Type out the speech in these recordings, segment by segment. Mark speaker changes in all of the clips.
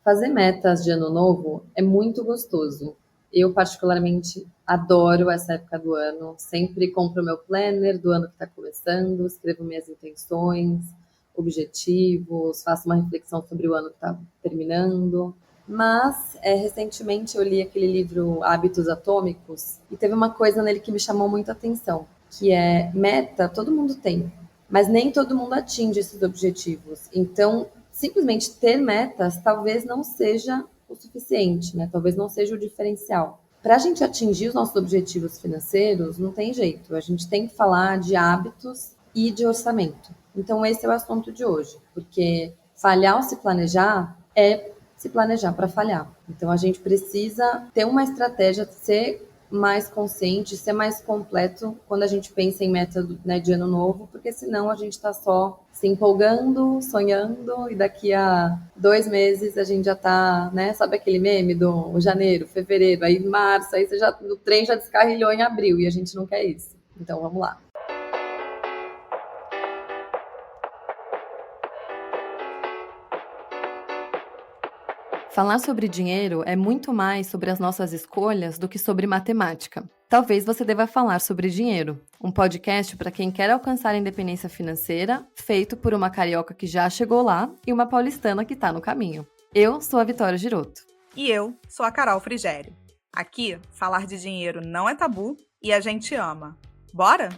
Speaker 1: Fazer metas de ano novo é muito gostoso. Eu, particularmente, adoro essa época do ano. Sempre compro meu planner do ano que está começando, escrevo minhas intenções, objetivos, faço uma reflexão sobre o ano que está terminando. Mas, recentemente, eu li aquele livro Hábitos Atômicos e teve uma coisa nele que me chamou muito a atenção, que é meta, todo mundo tem, mas nem todo mundo atinge esses objetivos. Então, simplesmente ter metas talvez não seja o suficiente, né? Talvez não seja o diferencial. Para a gente atingir os nossos objetivos financeiros, não tem jeito. A gente tem que falar de hábitos e de orçamento. Então, esse é o assunto de hoje, porque falhar ou se planejar é se planejar para falhar. Então, a gente precisa ter uma estratégia, ser mais consciente, ser mais completo quando a gente pensa em meta, né, de ano novo, porque senão a gente está só se empolgando, sonhando, e daqui a 2 meses a gente já está, né? Sabe aquele meme do janeiro, fevereiro, aí março, aí o trem já descarrilhou em abril e a gente não quer isso. Então vamos lá. Falar sobre dinheiro é muito mais sobre as nossas escolhas do que sobre matemática. Talvez você deva falar sobre dinheiro, um podcast para quem quer alcançar a independência financeira, feito por uma carioca que já chegou lá e uma paulistana que está no caminho. Eu sou a Vitória Giroto.
Speaker 2: E eu sou a Carol Frigério. Aqui, falar de dinheiro não é tabu e a gente ama. Bora?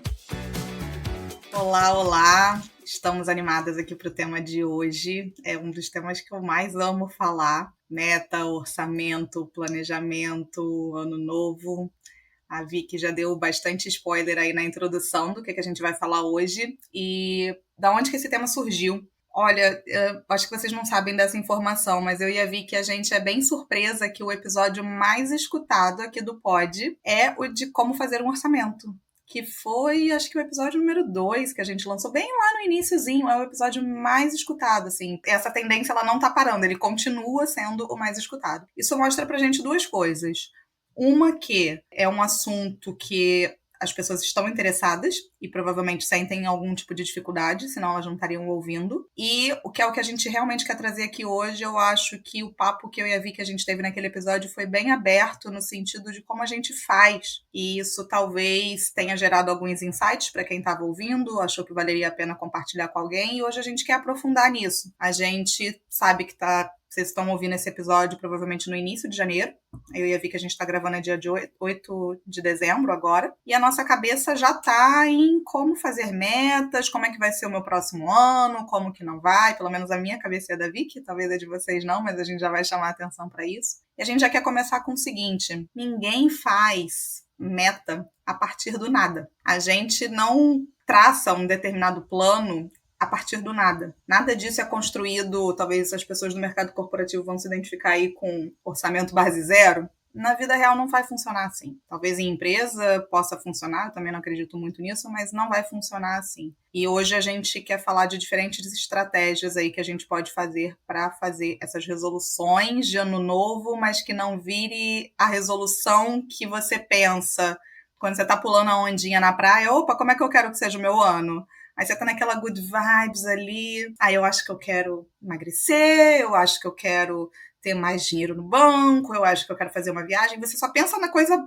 Speaker 3: Olá, olá! Estamos animadas aqui para o tema de hoje. É um dos temas que eu mais amo falar. Meta, orçamento, planejamento, ano novo. A Vicky já deu bastante spoiler aí na introdução do que a gente vai falar hoje. E da onde que esse tema surgiu? Olha, acho que vocês não sabem dessa informação, mas eu e a Vicky, a gente é bem surpresa que o episódio mais escutado aqui do Pod é o de como fazer um orçamento. Que foi, acho que o episódio número 2 que a gente lançou bem lá no iniciozinho, é o episódio mais escutado, assim. Essa tendência, ela não tá parando, ele continua sendo o mais escutado. Isso mostra pra gente duas coisas. Uma que é um assunto que as pessoas estão interessadas e provavelmente sentem algum tipo de dificuldade, senão elas não estariam ouvindo. E o que a gente realmente quer trazer aqui hoje, eu acho que o papo que eu e a Vicky a gente teve naquele episódio foi bem aberto no sentido de como a gente faz. E isso talvez tenha gerado alguns insights para quem estava ouvindo, achou que valeria a pena compartilhar com alguém, e hoje a gente quer aprofundar nisso. A gente sabe que vocês estão ouvindo esse episódio provavelmente no início de janeiro. Eu e a Vicky, a gente está gravando no dia 8 de dezembro agora. E a nossa cabeça já está em como fazer metas, como é que vai ser o meu próximo ano, como que não vai. Pelo menos a minha cabeça é a da Vicky, talvez a de vocês não, mas a gente já vai chamar a atenção para isso. E a gente já quer começar com o seguinte: ninguém faz meta a partir do nada. A gente não traça um determinado plano a partir do nada. Nada disso é construído, talvez as pessoas do mercado corporativo vão se identificar aí com orçamento base zero. Na vida real não vai funcionar assim. Talvez em empresa possa funcionar, eu também não acredito muito nisso, mas não vai funcionar assim. E hoje a gente quer falar de diferentes estratégias aí que a gente pode fazer para fazer essas resoluções de ano novo, mas que não vire a resolução que você pensa quando você está pulando a ondinha na praia. Opa, como é que eu quero que seja o meu ano? Aí você tá naquela good vibes ali. Aí eu acho que eu quero emagrecer, eu acho que eu quero ter mais dinheiro no banco, eu acho que eu quero fazer uma viagem. Você só pensa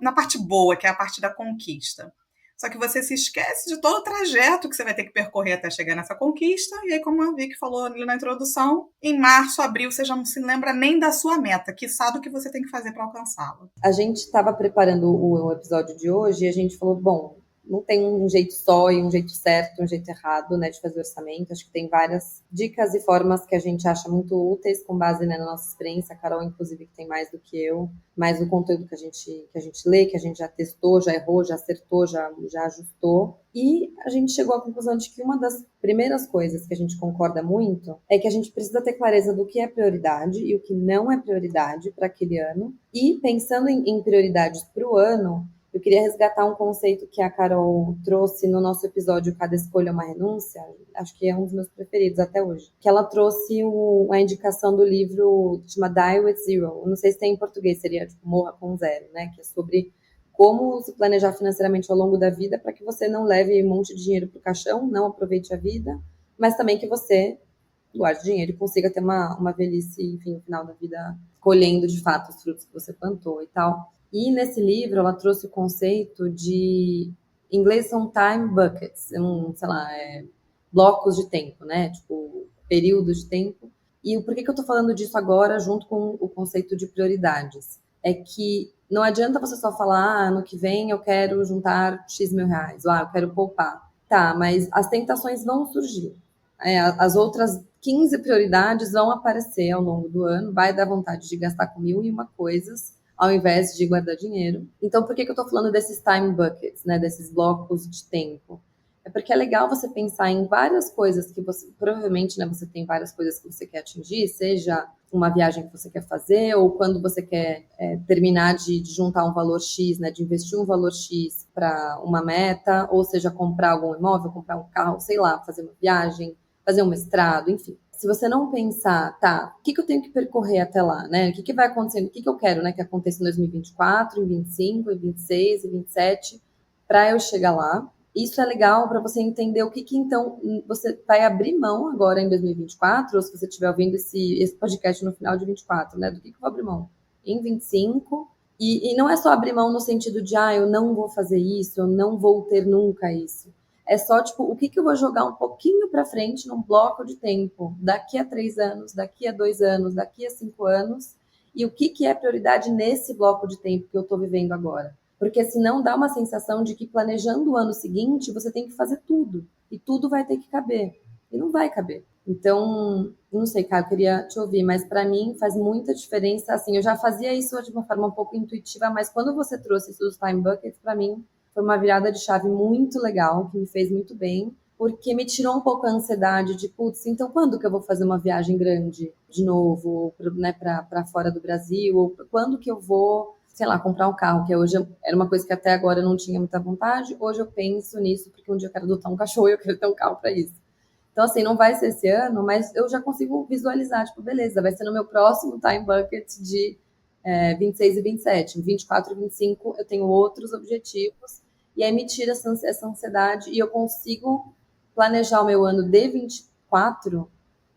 Speaker 3: na parte boa, que é a parte da conquista. Só que você se esquece de todo o trajeto que você vai ter que percorrer até chegar nessa conquista. E aí, como a Vicky falou ali na introdução, em março, abril, você já não se lembra nem da sua meta, quiçá do que você tem que fazer para alcançá-la.
Speaker 1: A gente estava preparando o episódio de hoje e a gente falou, bom, não tem um jeito só e um jeito certo, um jeito errado, né, de fazer orçamento. Acho que tem várias dicas e formas que a gente acha muito úteis com base, né, na nossa experiência. A Carol, inclusive, que tem mais do que eu, mais do conteúdo que a gente lê, que a gente já testou, já errou, já acertou, já ajustou. E a gente chegou à conclusão de que uma das primeiras coisas que a gente concorda muito é que a gente precisa ter clareza do que é prioridade e o que não é prioridade para aquele ano. E pensando em prioridades para o ano, eu queria resgatar um conceito que a Carol trouxe no nosso episódio Cada Escolha é uma Renúncia, acho que é um dos meus preferidos até hoje, que ela trouxe a indicação do livro que chama Die with Zero. Eu não sei se tem em português, seria tipo Morra com Zero, né? Que é sobre como se planejar financeiramente ao longo da vida para que você não leve um monte de dinheiro para o caixão, não aproveite a vida, mas também que você guarde dinheiro e consiga ter uma velhice, enfim, no final da vida, colhendo de fato os frutos que você plantou e tal. E nesse livro ela trouxe o conceito de, em inglês são time buckets, sei lá, blocos de tempo, né? Tipo, períodos de tempo. E por que eu tô falando disso agora junto com o conceito de prioridades? É que não adianta você só falar, ano que vem eu quero juntar X mil reais, ou eu quero poupar. Tá, mas as tentações vão surgir. As outras 15 prioridades vão aparecer ao longo do ano, vai dar vontade de gastar com 1.001 coisas, ao invés de guardar dinheiro. Então, por que eu estou falando desses time buckets, né, desses blocos de tempo? É porque é legal você pensar em várias coisas que você, provavelmente, né, você tem várias coisas que você quer atingir, seja uma viagem que você quer fazer, ou quando você quer terminar de juntar um valor X, né, de investir um valor X para uma meta, ou seja, comprar algum imóvel, comprar um carro, sei lá, fazer uma viagem, fazer um mestrado, enfim. Se você não pensar, tá, o que eu tenho que percorrer até lá, né? O que vai acontecer, o que eu quero, né, que aconteça em 2024, em 25, em 26, em 27, para eu chegar lá. Isso é legal para você entender o que então você vai abrir mão agora em 2024, ou se você estiver ouvindo esse podcast no final de 24, né? Do que eu vou abrir mão em 25. E não é só abrir mão no sentido de, eu não vou fazer isso, eu não vou ter nunca isso. É só, tipo, o que eu vou jogar um pouquinho para frente num bloco de tempo, daqui a 3 anos, daqui a 2 anos, daqui a 5 anos, e o que é prioridade nesse bloco de tempo que eu estou vivendo agora. Porque senão dá uma sensação de que planejando o ano seguinte, você tem que fazer tudo. E tudo vai ter que caber. E não vai caber. Então, não sei, cara, eu queria te ouvir, mas para mim faz muita diferença. Assim, eu já fazia isso de uma forma um pouco intuitiva, mas quando você trouxe isso dos time buckets, para mim foi uma virada de chave muito legal, que me fez muito bem, porque me tirou um pouco a ansiedade de, putz, então quando que eu vou fazer uma viagem grande de novo, né, para fora do Brasil? Ou quando que eu vou, sei lá, comprar um carro, que hoje era uma coisa que até agora eu não tinha muita vontade, hoje eu penso nisso, porque um dia eu quero adotar um cachorro e eu quero ter um carro para isso. Então, assim, não vai ser esse ano, mas eu já consigo visualizar, tipo, beleza, vai ser no meu próximo time bucket de 26 e 27. Em 24 e 25 eu tenho outros objetivos, e aí me tira essa ansiedade e eu consigo planejar o meu ano de 24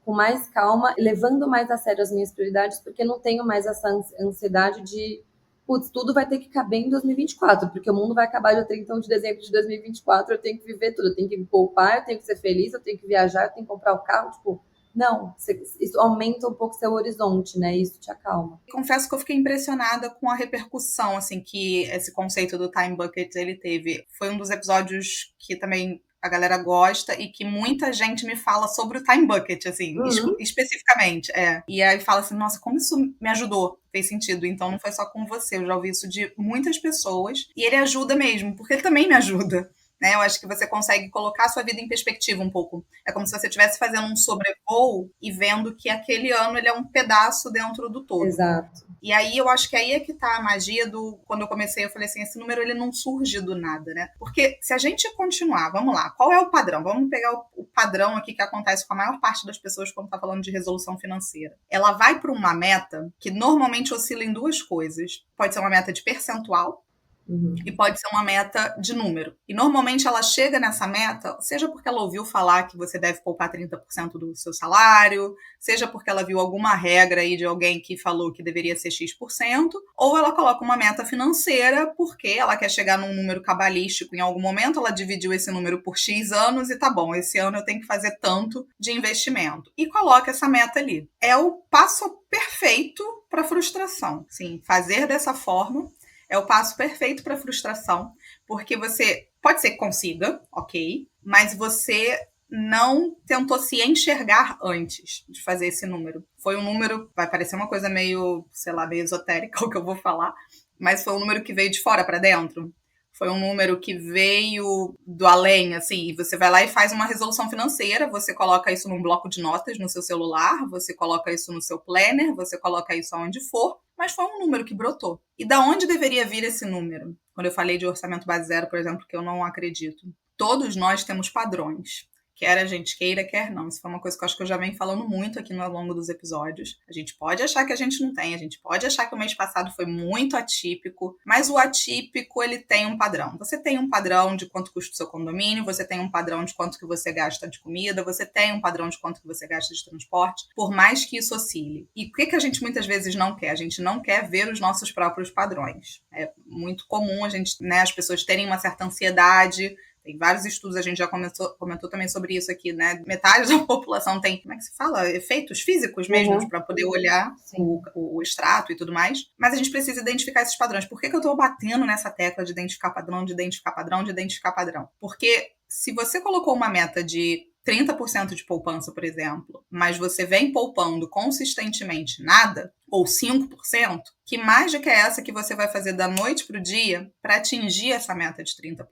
Speaker 1: com mais calma, levando mais a sério as minhas prioridades, porque não tenho mais essa ansiedade de, putz, tudo vai ter que caber em 2024, porque o mundo vai acabar dia 31 de dezembro de 2024, eu tenho que viver tudo, eu tenho que me poupar, eu tenho que ser feliz, eu tenho que viajar, eu tenho que comprar o carro, tipo, não, isso aumenta um pouco seu horizonte, né? Isso te acalma.
Speaker 3: Confesso que eu fiquei impressionada com a repercussão, assim, que esse conceito do time bucket ele teve. Foi um dos episódios que também a galera gosta e que muita gente me fala sobre o time bucket, assim, especificamente. E aí fala assim, nossa, como isso me ajudou? Fez sentido. Então não foi só com você, eu já ouvi isso de muitas pessoas. E ele ajuda mesmo, porque ele também me ajuda. Né? Eu acho que você consegue colocar a sua vida em perspectiva um pouco. É como se você estivesse fazendo um sobrevoo e vendo que aquele ano ele é um pedaço dentro do todo.
Speaker 1: Exato.
Speaker 3: E aí eu acho que aí é que tá a magia do... Quando eu comecei, eu falei assim, esse número ele não surge do nada, né? Porque se a gente continuar, vamos lá, qual é o padrão? Vamos pegar o padrão aqui que acontece com a maior parte das pessoas quando tá falando de resolução financeira. Ela vai para uma meta que normalmente oscila em duas coisas. Pode ser uma meta de percentual, e pode ser uma meta de número. E normalmente ela chega nessa meta, seja porque ela ouviu falar que você deve poupar 30% do seu salário, seja porque ela viu alguma regra aí de alguém que falou que deveria ser X%, ou ela coloca uma meta financeira porque ela quer chegar num número cabalístico em algum momento, ela dividiu esse número por X anos e tá bom, esse ano eu tenho que fazer tanto de investimento. E coloca essa meta ali. É o passo perfeito para frustração. Sim, fazer dessa forma é o passo perfeito para frustração, porque você pode ser que consiga, ok, mas você não tentou se enxergar antes de fazer esse número. Foi um número, vai parecer uma coisa meio, sei lá, meio esotérica o que eu vou falar, mas foi um número que veio de fora para dentro. Foi um número que veio do além, assim, e você vai lá e faz uma resolução financeira, você coloca isso num bloco de notas no seu celular, você coloca isso no seu planner, você coloca isso aonde for, mas foi um número que brotou. E da onde deveria vir esse número? Quando eu falei de orçamento base zero, por exemplo, que eu não acredito. Todos nós temos padrões. Quer a gente queira, quer não. Isso foi uma coisa que eu acho que eu já venho falando muito aqui ao longo dos episódios. A gente pode achar que a gente não tem, a gente pode achar que o mês passado foi muito atípico, mas o atípico, ele tem um padrão. Você tem um padrão de quanto custa o seu condomínio, você tem um padrão de quanto que você gasta de comida, você tem um padrão de quanto que você gasta de transporte, por mais que isso oscile. E o que a gente muitas vezes não quer? A gente não quer ver os nossos próprios padrões. É muito comum a gente, né, as pessoas terem uma certa ansiedade. Tem vários estudos, a gente já comentou também sobre isso aqui, né? Metade da população tem, como é que se fala? Efeitos físicos mesmo, para poder olhar o extrato e tudo mais. Mas a gente precisa identificar esses padrões. Por que eu estou batendo nessa tecla de identificar padrão, de identificar padrão, de identificar padrão? Porque se você colocou uma meta de 30% de poupança, por exemplo, mas você vem poupando consistentemente nada, ou 5%, que mágica é essa que você vai fazer da noite para o dia para atingir essa meta de 30%?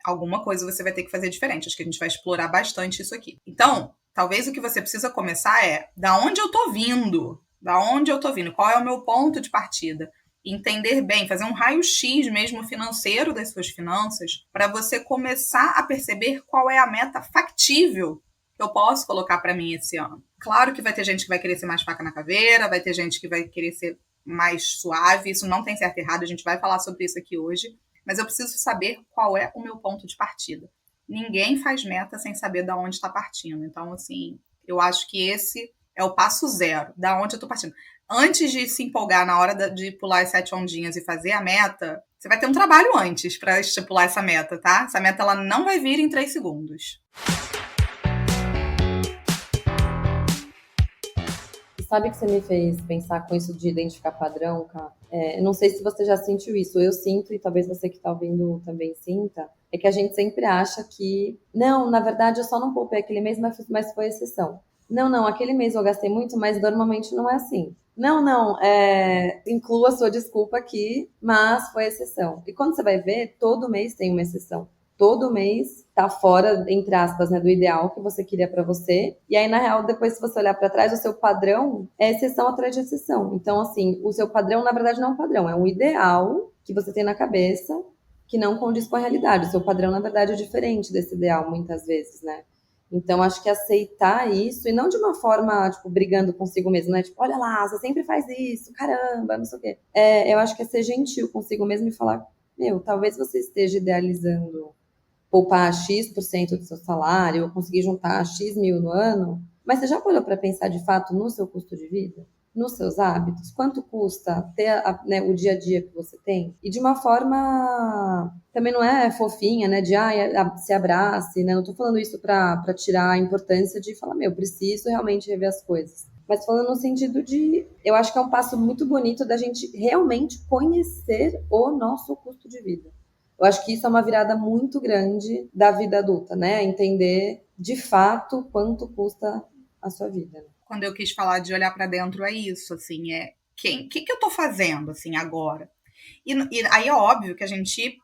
Speaker 3: Alguma coisa você vai ter que fazer diferente. Acho que a gente vai explorar bastante isso aqui. Então, talvez o que você precisa começar é da onde eu tô vindo? Da onde eu tô vindo? Qual é o meu ponto de partida? Entender bem, fazer um raio-x mesmo financeiro das suas finanças para você começar a perceber qual é a meta factível que eu posso colocar para mim esse ano. Claro que vai ter gente que vai querer ser mais faca na caveira, vai ter gente que vai querer ser mais suave, isso não tem certo e errado, a gente vai falar sobre isso aqui hoje. Mas eu preciso saber qual é o meu ponto de partida. Ninguém faz meta sem saber de onde está partindo. Então, assim, eu acho que esse é o passo zero, da onde eu estou partindo. Antes de se empolgar na hora de pular as 7 ondinhas e fazer a meta, você vai ter um trabalho antes para estipular essa meta, tá? Essa meta ela não vai vir em 3 segundos.
Speaker 1: Sabe que você me fez pensar com isso de identificar padrão, Ká? Não sei se você já sentiu isso, eu sinto, e talvez você que está ouvindo também sinta, é que a gente sempre acha que, não, na verdade eu só não poupei aquele mês, mas foi exceção. Não, aquele mês eu gastei muito, mas normalmente não é assim. Não, inclua a sua desculpa aqui, mas foi exceção. E quando você vai ver, todo mês tem uma exceção. Todo mês tá fora, entre aspas, né, do ideal que você queria para você. E aí, na real, depois, se você olhar para trás, o seu padrão é exceção atrás de exceção. Então, assim, o seu padrão, na verdade, não é um padrão, é um ideal que você tem na cabeça que não condiz com a realidade. O seu padrão, na verdade, é diferente desse ideal, muitas vezes, né? Então, acho que aceitar isso, e não de uma forma, tipo, brigando consigo mesmo, né? Tipo, olha lá, você sempre faz isso, caramba, não sei o quê. Eu acho que é ser gentil consigo mesmo e falar, talvez você esteja idealizando poupar X% do seu salário, ou conseguir juntar X mil no ano, mas você já parou para pensar de fato no seu custo de vida? Nos seus hábitos? Quanto custa ter o dia a dia que você tem? E de uma forma, também não é fofinha, né, de se abrace, né, não tô falando isso para tirar a importância de falar, preciso realmente rever as coisas. Mas falando no sentido de, eu acho que é um passo muito bonito da gente realmente conhecer o nosso custo de vida. Eu acho que isso é uma virada muito grande da vida adulta, né? Entender de fato quanto custa a sua vida.
Speaker 3: Quando eu quis falar de olhar para dentro, é isso, assim, o que eu tô fazendo, assim, agora? E aí é óbvio que a gente,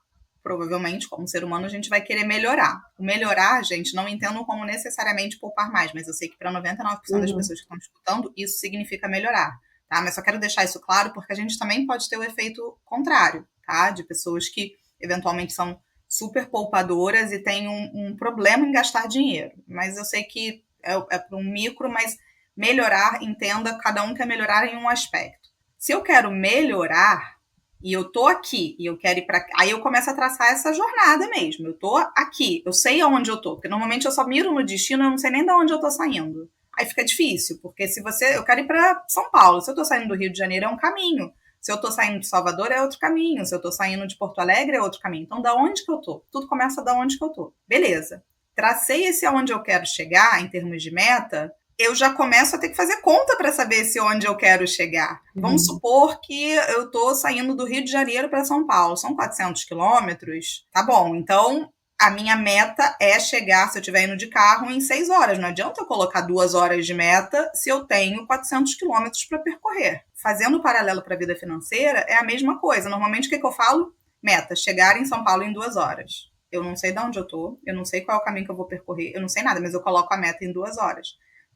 Speaker 3: provavelmente, como ser humano, a gente vai querer melhorar. O melhorar, gente, não entendo como necessariamente poupar mais, mas eu sei que para 99% das pessoas que estão escutando, isso significa melhorar, tá? Mas só quero deixar isso claro, porque a gente também pode ter o efeito contrário, tá? De pessoas que eventualmente são super poupadoras e têm um problema em gastar dinheiro. Mas eu sei que é para um micro, mas melhorar, entenda, cada um quer melhorar em um aspecto. Se eu quero melhorar e eu tô aqui e eu quero ir para, aí eu começo a traçar essa jornada mesmo. Eu tô aqui, eu sei aonde eu tô, porque normalmente eu só miro no destino, eu não sei nem de onde eu tô saindo. Aí fica difícil, porque eu quero ir para São Paulo, se eu tô saindo do Rio de Janeiro é um caminho. Se eu tô saindo de Salvador é outro caminho, se eu tô saindo de Porto Alegre é outro caminho. Então, da onde que eu tô? Tudo começa da onde que eu tô. Beleza. Tracei esse aonde eu quero chegar em termos de meta, eu já começo a ter que fazer conta para saber se onde eu quero chegar. Vamos supor que eu tô saindo do Rio de Janeiro para São Paulo. São 400 quilômetros. Tá bom, então a minha meta é chegar, se eu estiver indo de carro, em 6 horas. Não adianta eu colocar 2 horas de meta se eu tenho 400 quilômetros para percorrer. Fazendo o paralelo para a vida financeira, é a mesma coisa. Normalmente, o que eu falo? Meta, chegar em São Paulo em 2 horas. Eu não sei de onde eu tô, eu não sei qual é o caminho que eu vou percorrer, eu não sei nada, mas eu coloco a meta em 2 horas.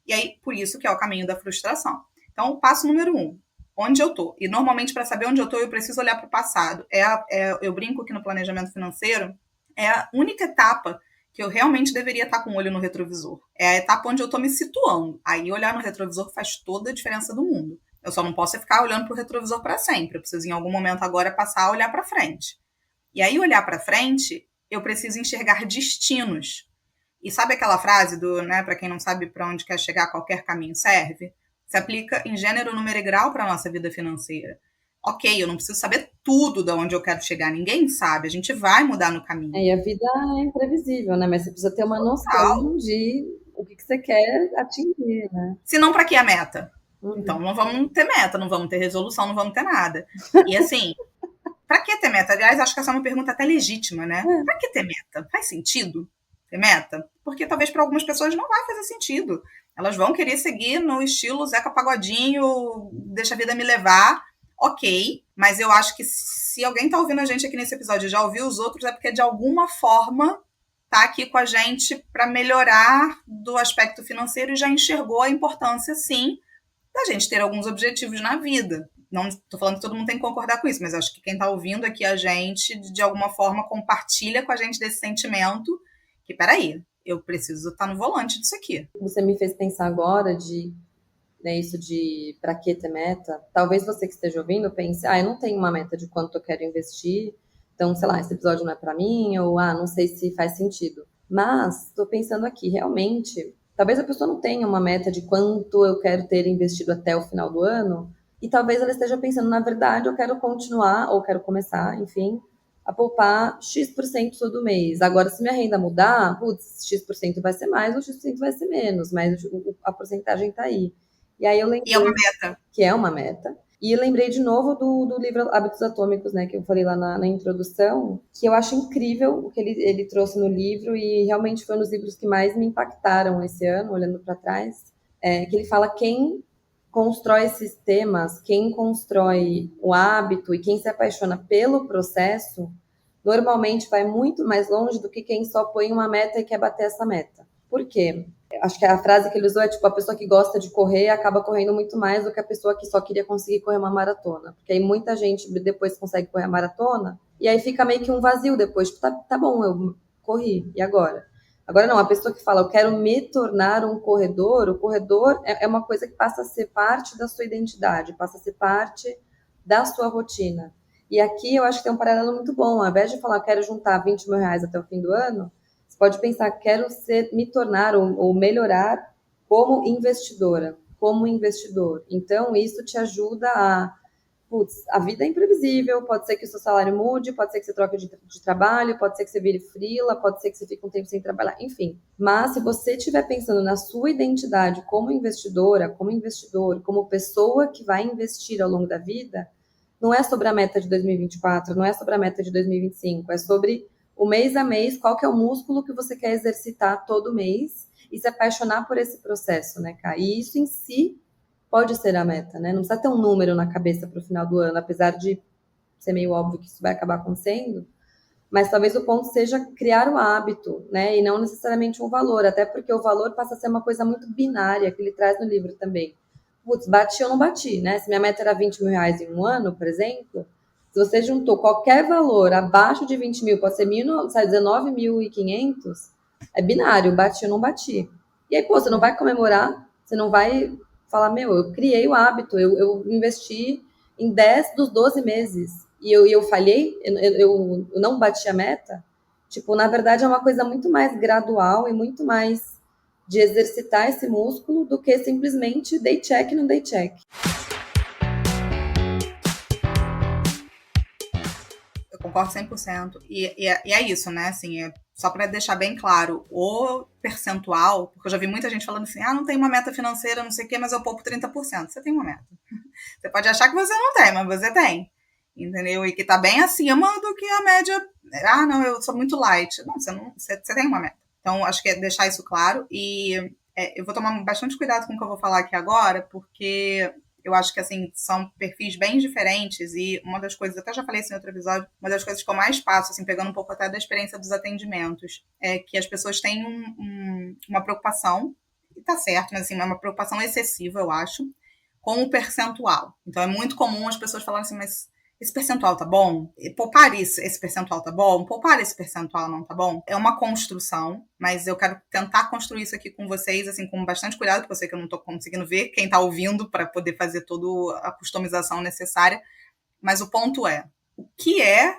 Speaker 3: E aí, por isso que é o caminho da frustração. Então, passo número 1, onde eu tô. E, normalmente, para saber onde eu tô, eu preciso olhar para o passado. Eu brinco que no planejamento financeiro, é a única etapa que eu realmente deveria estar com o olho no retrovisor. É a etapa onde eu estou me situando. Aí olhar no retrovisor faz toda a diferença do mundo. Eu só não posso ficar olhando para o retrovisor para sempre. Eu preciso, em algum momento agora, passar a olhar para frente. E aí, olhar para frente, eu preciso enxergar destinos. E sabe aquela frase do, né, para quem não sabe para onde quer chegar, qualquer caminho serve? Se aplica em gênero, número e grau para a nossa vida financeira. Ok, eu não preciso saber tudo de onde eu quero chegar, ninguém sabe, a gente vai mudar no caminho.
Speaker 1: E a vida é imprevisível, né? Mas você precisa ter uma noção de o que você quer atingir, né?
Speaker 3: Se não, para que a meta? Então não vamos ter meta, não vamos ter resolução, não vamos ter nada. E assim, para que ter meta? Aliás, acho que essa é uma pergunta até legítima, né? Para que ter meta? Faz sentido ter meta? Porque talvez para algumas pessoas não vai fazer sentido. Elas vão querer seguir no estilo Zeca Pagodinho, deixa a vida me levar. Ok, mas eu acho que se alguém tá ouvindo a gente aqui nesse episódio e já ouviu os outros, é porque de alguma forma tá aqui com a gente para melhorar do aspecto financeiro e já enxergou a importância, sim, da gente ter alguns objetivos na vida. Não estou falando que todo mundo tem que concordar com isso, mas acho que quem está ouvindo aqui a gente, de alguma forma, compartilha com a gente desse sentimento que, peraí, eu preciso estar no volante disso aqui.
Speaker 1: Você me fez pensar agora isso de para que ter meta. Talvez você que esteja ouvindo pense, eu não tenho uma meta de quanto eu quero investir, então, sei lá, esse episódio não é para mim, ou, não sei se faz sentido. Mas, estou pensando aqui, realmente, talvez a pessoa não tenha uma meta de quanto eu quero ter investido até o final do ano, e talvez ela esteja pensando, na verdade, eu quero continuar, ou quero começar, enfim, a poupar X% todo mês. Agora, se minha renda mudar, putz, X% vai ser mais, ou X% vai ser menos, mas a porcentagem está aí. E aí eu lembrei
Speaker 3: E é uma meta.
Speaker 1: que é uma meta. E lembrei de novo do livro Hábitos Atômicos, né, que eu falei lá na introdução, que eu acho incrível o que ele trouxe no livro, e realmente foi um dos livros que mais me impactaram esse ano, olhando para trás, que ele fala quem constrói sistemas, quem constrói o hábito e quem se apaixona pelo processo, normalmente vai muito mais longe do que quem só põe uma meta e quer bater essa meta. Por quê? Acho que a frase que ele usou é tipo, a pessoa que gosta de correr acaba correndo muito mais do que a pessoa que só queria conseguir correr uma maratona. Porque aí muita gente depois consegue correr a maratona e aí fica meio que um vazio depois. Tipo, tá bom, eu corri, e agora? Agora não, a pessoa que fala, eu quero me tornar um corredor, o corredor é uma coisa que passa a ser parte da sua identidade, passa a ser parte da sua rotina. E aqui eu acho que tem um paralelo muito bom. Ao invés de falar, quero juntar 20 mil reais até o fim do ano, pode pensar, quero me tornar ou melhorar como investidora, como investidor. Então, isso te ajuda a vida é imprevisível, pode ser que o seu salário mude, pode ser que você troque de trabalho, pode ser que você vire freela, pode ser que você fique um tempo sem trabalhar, enfim. Mas se você estiver pensando na sua identidade como investidora, como investidor, como pessoa que vai investir ao longo da vida, não é sobre a meta de 2024, não é sobre a meta de 2025, é sobre o mês a mês, qual que é o músculo que você quer exercitar todo mês e se apaixonar por esse processo, né, cara? E isso em si pode ser a meta, né? Não precisa ter um número na cabeça para o final do ano, apesar de ser meio óbvio que isso vai acabar acontecendo, mas talvez o ponto seja criar o hábito, né? E não necessariamente um valor, até porque o valor passa a ser uma coisa muito binária, que ele traz no livro também. Putz, bati ou não bati, né? Se minha meta era 20 mil reais em um ano, por exemplo, se você juntou qualquer valor abaixo de 20 mil, pode ser 19.500, é binário, bati ou não bati. E aí, pô, você não vai comemorar, você não vai falar, meu, eu criei o hábito, eu investi em 10 dos 12 meses e eu falhei, eu não bati a meta. Tipo, na verdade é uma coisa muito mais gradual e muito mais de exercitar esse músculo do que simplesmente day check no day check.
Speaker 3: Eu concordo 100%. E é isso, né? Assim, só para deixar bem claro, o percentual, porque eu já vi muita gente falando assim, não tem uma meta financeira, não sei o quê, mas eu poupo 30%. Você tem uma meta. Você pode achar que você não tem, mas você tem. Entendeu? E que tá bem acima do que a média. Não, eu sou muito light. Não, você tem uma meta. Então, acho que é deixar isso claro. E eu vou tomar bastante cuidado com o que eu vou falar aqui agora, porque eu acho que, assim, são perfis bem diferentes e uma das coisas, até já falei isso em outro episódio, uma das coisas que eu mais passo, assim, pegando um pouco até da experiência dos atendimentos, é que as pessoas têm uma preocupação, e tá certo, mas, assim, é uma preocupação excessiva, eu acho, com o percentual. Então, é muito comum as pessoas falarem assim, mas esse percentual tá bom? Poupar esse percentual tá bom? Poupar esse percentual não tá bom? É uma construção, mas eu quero tentar construir isso aqui com vocês, assim, com bastante cuidado, porque eu sei que eu não tô conseguindo ver quem tá ouvindo para poder fazer toda a customização necessária. Mas o ponto é, o que é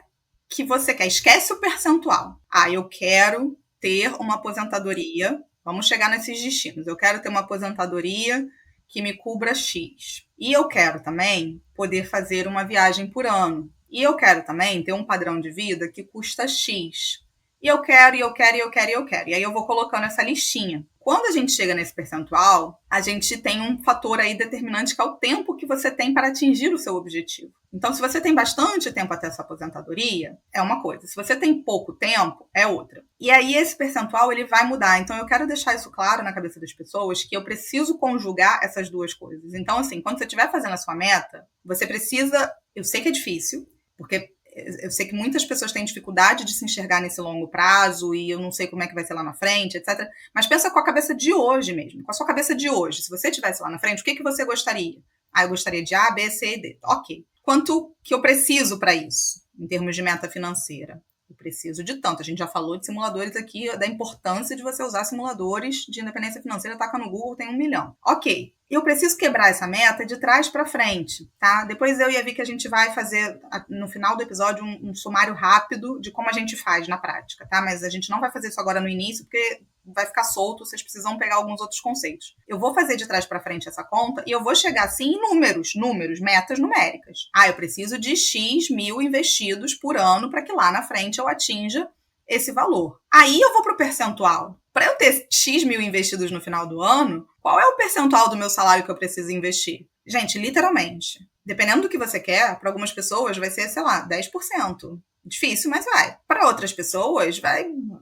Speaker 3: que você quer? Esquece o percentual. Eu quero ter uma aposentadoria. Vamos chegar nesses destinos. Eu quero ter uma aposentadoria que me cubra X. E eu quero também poder fazer uma viagem por ano. E eu quero também ter um padrão de vida que custa X. E eu quero, e eu quero, e eu quero, e eu quero. E aí eu vou colocando essa listinha. Quando a gente chega nesse percentual, a gente tem um fator aí determinante que é o tempo que você tem para atingir o seu objetivo. Então, se você tem bastante tempo até essa aposentadoria, é uma coisa. Se você tem pouco tempo, é outra. E aí esse percentual, ele vai mudar. Então, eu quero deixar isso claro na cabeça das pessoas, que eu preciso conjugar essas duas coisas. Então, assim, quando você estiver fazendo a sua meta, você precisa... Eu sei que é difícil, porque eu sei que muitas pessoas têm dificuldade de se enxergar nesse longo prazo e eu não sei como é que vai ser lá na frente, etc. Mas pensa com a cabeça de hoje mesmo, com a sua cabeça de hoje. Se você estivesse lá na frente, o que você gostaria? Eu gostaria de A, B, C e D. Ok. Quanto que eu preciso para isso, em termos de meta financeira? Eu preciso de tanto. A gente já falou de simuladores aqui, da importância de você usar simuladores de independência financeira. Taca no Google, tem 1 milhão. Ok. Eu preciso quebrar essa meta de trás para frente, tá? Depois eu e a Vicky, a gente vai fazer, no final do episódio, um sumário rápido de como a gente faz na prática, tá? Mas a gente não vai fazer isso agora no início, porque vai ficar solto, vocês precisam pegar alguns outros conceitos. Eu vou fazer de trás para frente essa conta e eu vou chegar, assim, em números, metas numéricas. Eu preciso de X mil investidos por ano para que lá na frente eu atinja esse valor. Aí eu vou pro percentual. Para eu ter X mil investidos no final do ano, qual é o percentual do meu salário que eu preciso investir? Gente, literalmente. Dependendo do que você quer, para algumas pessoas vai ser, sei lá, 10%. Difícil, mas vai. Para outras pessoas,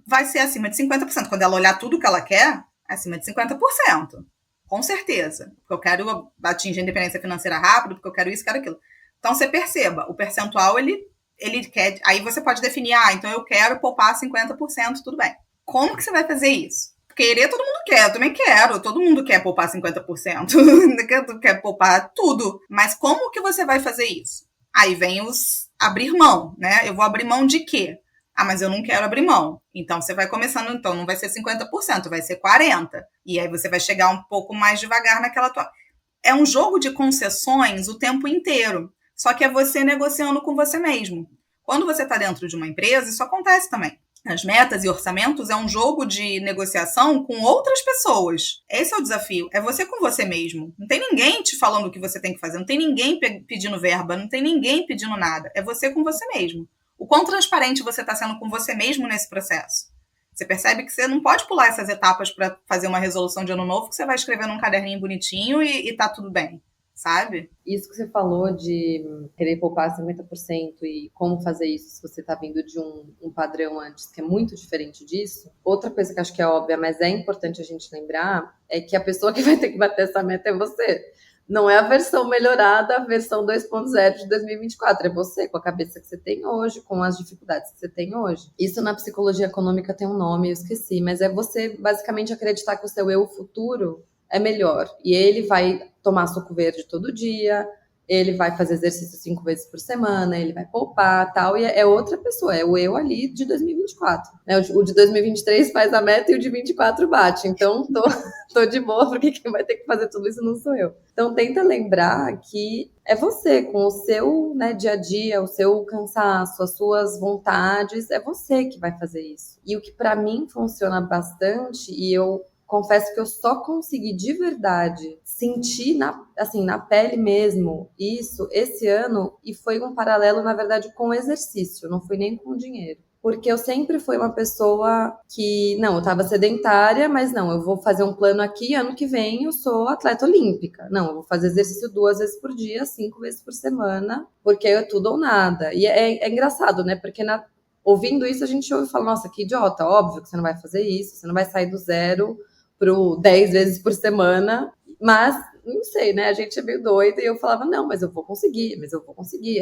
Speaker 3: vai ser acima de 50%. Quando ela olhar tudo que ela quer, acima de 50%. Com certeza. Porque eu quero atingir a independência financeira rápido, porque eu quero isso, quero aquilo. Então, você perceba, o percentual, ele quer... Aí você pode definir, então eu quero poupar 50%, tudo bem. Como que você vai fazer isso? Querer todo mundo quer, eu também quero. Todo mundo quer poupar 50%. Quer poupar tudo. Mas como que você vai fazer isso? Aí vem os abrir mão, né? Eu vou abrir mão de quê? Mas eu não quero abrir mão. Então você vai começando, então não vai ser 50%, vai ser 40%. E aí você vai chegar um pouco mais devagar naquela tua... É um jogo de concessões o tempo inteiro. Só que é você negociando com você mesmo. Quando você está dentro de uma empresa, isso acontece também. As metas e orçamentos é um jogo de negociação com outras pessoas. Esse é o desafio. É você com você mesmo. Não tem ninguém te falando o que você tem que fazer. Não tem ninguém pedindo verba. Não tem ninguém pedindo nada. É você com você mesmo. O quão transparente você está sendo com você mesmo nesse processo? Você percebe que você não pode pular essas etapas para fazer uma resolução de ano novo que você vai escrever num caderninho bonitinho e tá tudo bem. Sabe?
Speaker 1: Isso que você falou de querer poupar 50% e como fazer isso se você está vindo de um padrão antes, que é muito diferente disso. Outra coisa que acho que é óbvia, mas é importante a gente lembrar, é que a pessoa que vai ter que bater essa meta é você. Não é a versão melhorada, a versão 2.0 de 2024. É você, com a cabeça que você tem hoje, com as dificuldades que você tem hoje. Isso na psicologia econômica tem um nome, eu esqueci, mas é você basicamente acreditar que o seu eu futuro é melhor. E ele vai tomar suco verde todo dia, ele vai fazer exercício 5 vezes por semana, ele vai poupar, tal, e é outra pessoa, é o eu ali de 2024. Né? O de 2023 faz a meta e o de 24 bate. Então, tô de boa, porque quem vai ter que fazer tudo isso não sou eu. Então, tenta lembrar que é você, com o seu, né, dia a dia, o seu cansaço, as suas vontades, é você que vai fazer isso. E o que para mim funciona bastante, e eu confesso que eu só consegui de verdade sentir na pele mesmo isso esse ano, e foi um paralelo, na verdade, com o exercício, não foi nem com o dinheiro. Porque eu sempre fui uma pessoa que, não, eu estava sedentária, mas não, eu vou fazer um plano aqui, ano que vem eu sou atleta olímpica. Não, eu vou fazer exercício 2 vezes por dia, 5 vezes por semana, porque é tudo ou nada. E é engraçado, né? Porque ouvindo isso a gente ouve e fala, nossa, que idiota, óbvio que você não vai fazer isso, você não vai sair do zero pro 10 vezes por semana, mas, não sei, né, a gente é meio doida, e eu falava, não, mas eu vou conseguir,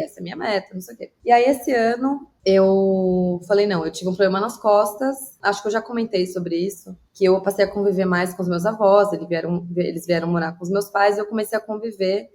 Speaker 1: essa é a minha meta, não sei o quê. E aí, esse ano, eu falei, não, eu tive um problema nas costas, acho que eu já comentei sobre isso, que eu passei a conviver mais com os meus avós, eles vieram morar com os meus pais, e eu comecei a conviver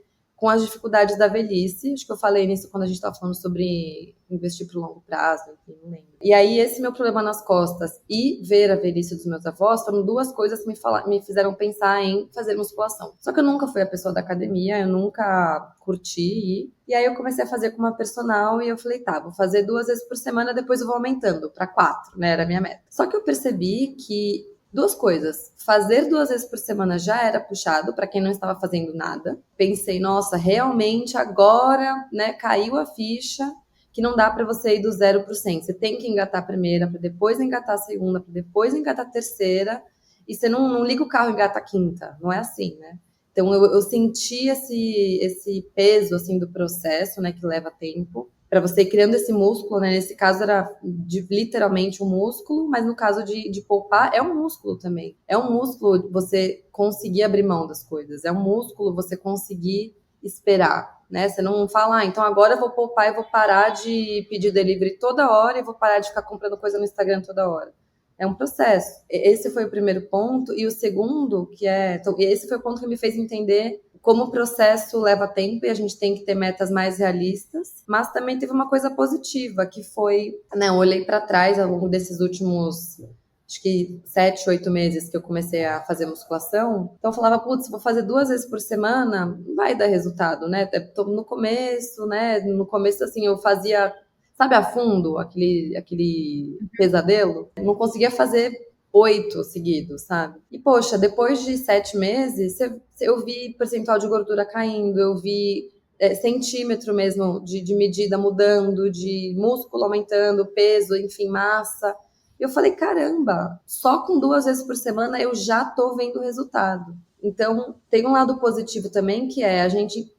Speaker 1: com as dificuldades da velhice. Acho que eu falei nisso quando a gente estava falando sobre investir para o longo prazo, enfim, não lembro. E aí, esse meu problema nas costas e ver a velhice dos meus avós foram duas coisas que me fizeram pensar em fazer musculação. Só que eu nunca fui a pessoa da academia, eu nunca curti ir. E aí eu comecei a fazer com uma personal e eu falei, tá, vou fazer 2 vezes por semana, depois eu vou aumentando para 4, né? Era a minha meta. Só que eu percebi que duas coisas. Fazer 2 vezes por semana já era puxado para quem não estava fazendo nada. Pensei, nossa, realmente agora, né, caiu a ficha que não dá para você ir do 0 para o 100. Você tem que engatar a primeira, para depois engatar a segunda, para depois engatar a terceira. E você não liga o carro e engata a quinta. Não é assim, né? Então eu senti esse peso assim do processo, né, que leva tempo. Para você ir criando esse músculo, né? Nesse caso era literalmente um músculo, mas no caso de poupar, é um músculo também. É um músculo você conseguir abrir mão das coisas. É um músculo você conseguir esperar, né? Você não fala, então agora eu vou poupar e vou parar de pedir delivery toda hora e vou parar de ficar comprando coisa no Instagram toda hora. É um processo. Esse foi o primeiro ponto. E o segundo, então, esse foi o ponto que me fez entender como o processo leva tempo e a gente tem que ter metas mais realistas, mas também teve uma coisa positiva, que foi, né, eu olhei para trás ao longo desses últimos, acho que 7, 8 meses que eu comecei a fazer musculação, então eu falava, putz, vou fazer 2 vezes por semana, vai dar resultado, né, tô no começo, assim, eu fazia, sabe, a fundo, aquele pesadelo, eu não conseguia fazer 8 seguidos, sabe? E, poxa, depois de 7 meses, eu vi percentual de gordura caindo, eu vi centímetro mesmo de medida mudando, de músculo aumentando, peso, enfim, massa. E eu falei, caramba, só com 2 vezes por semana eu já tô vendo o resultado. Então, tem um lado positivo também, que é a gente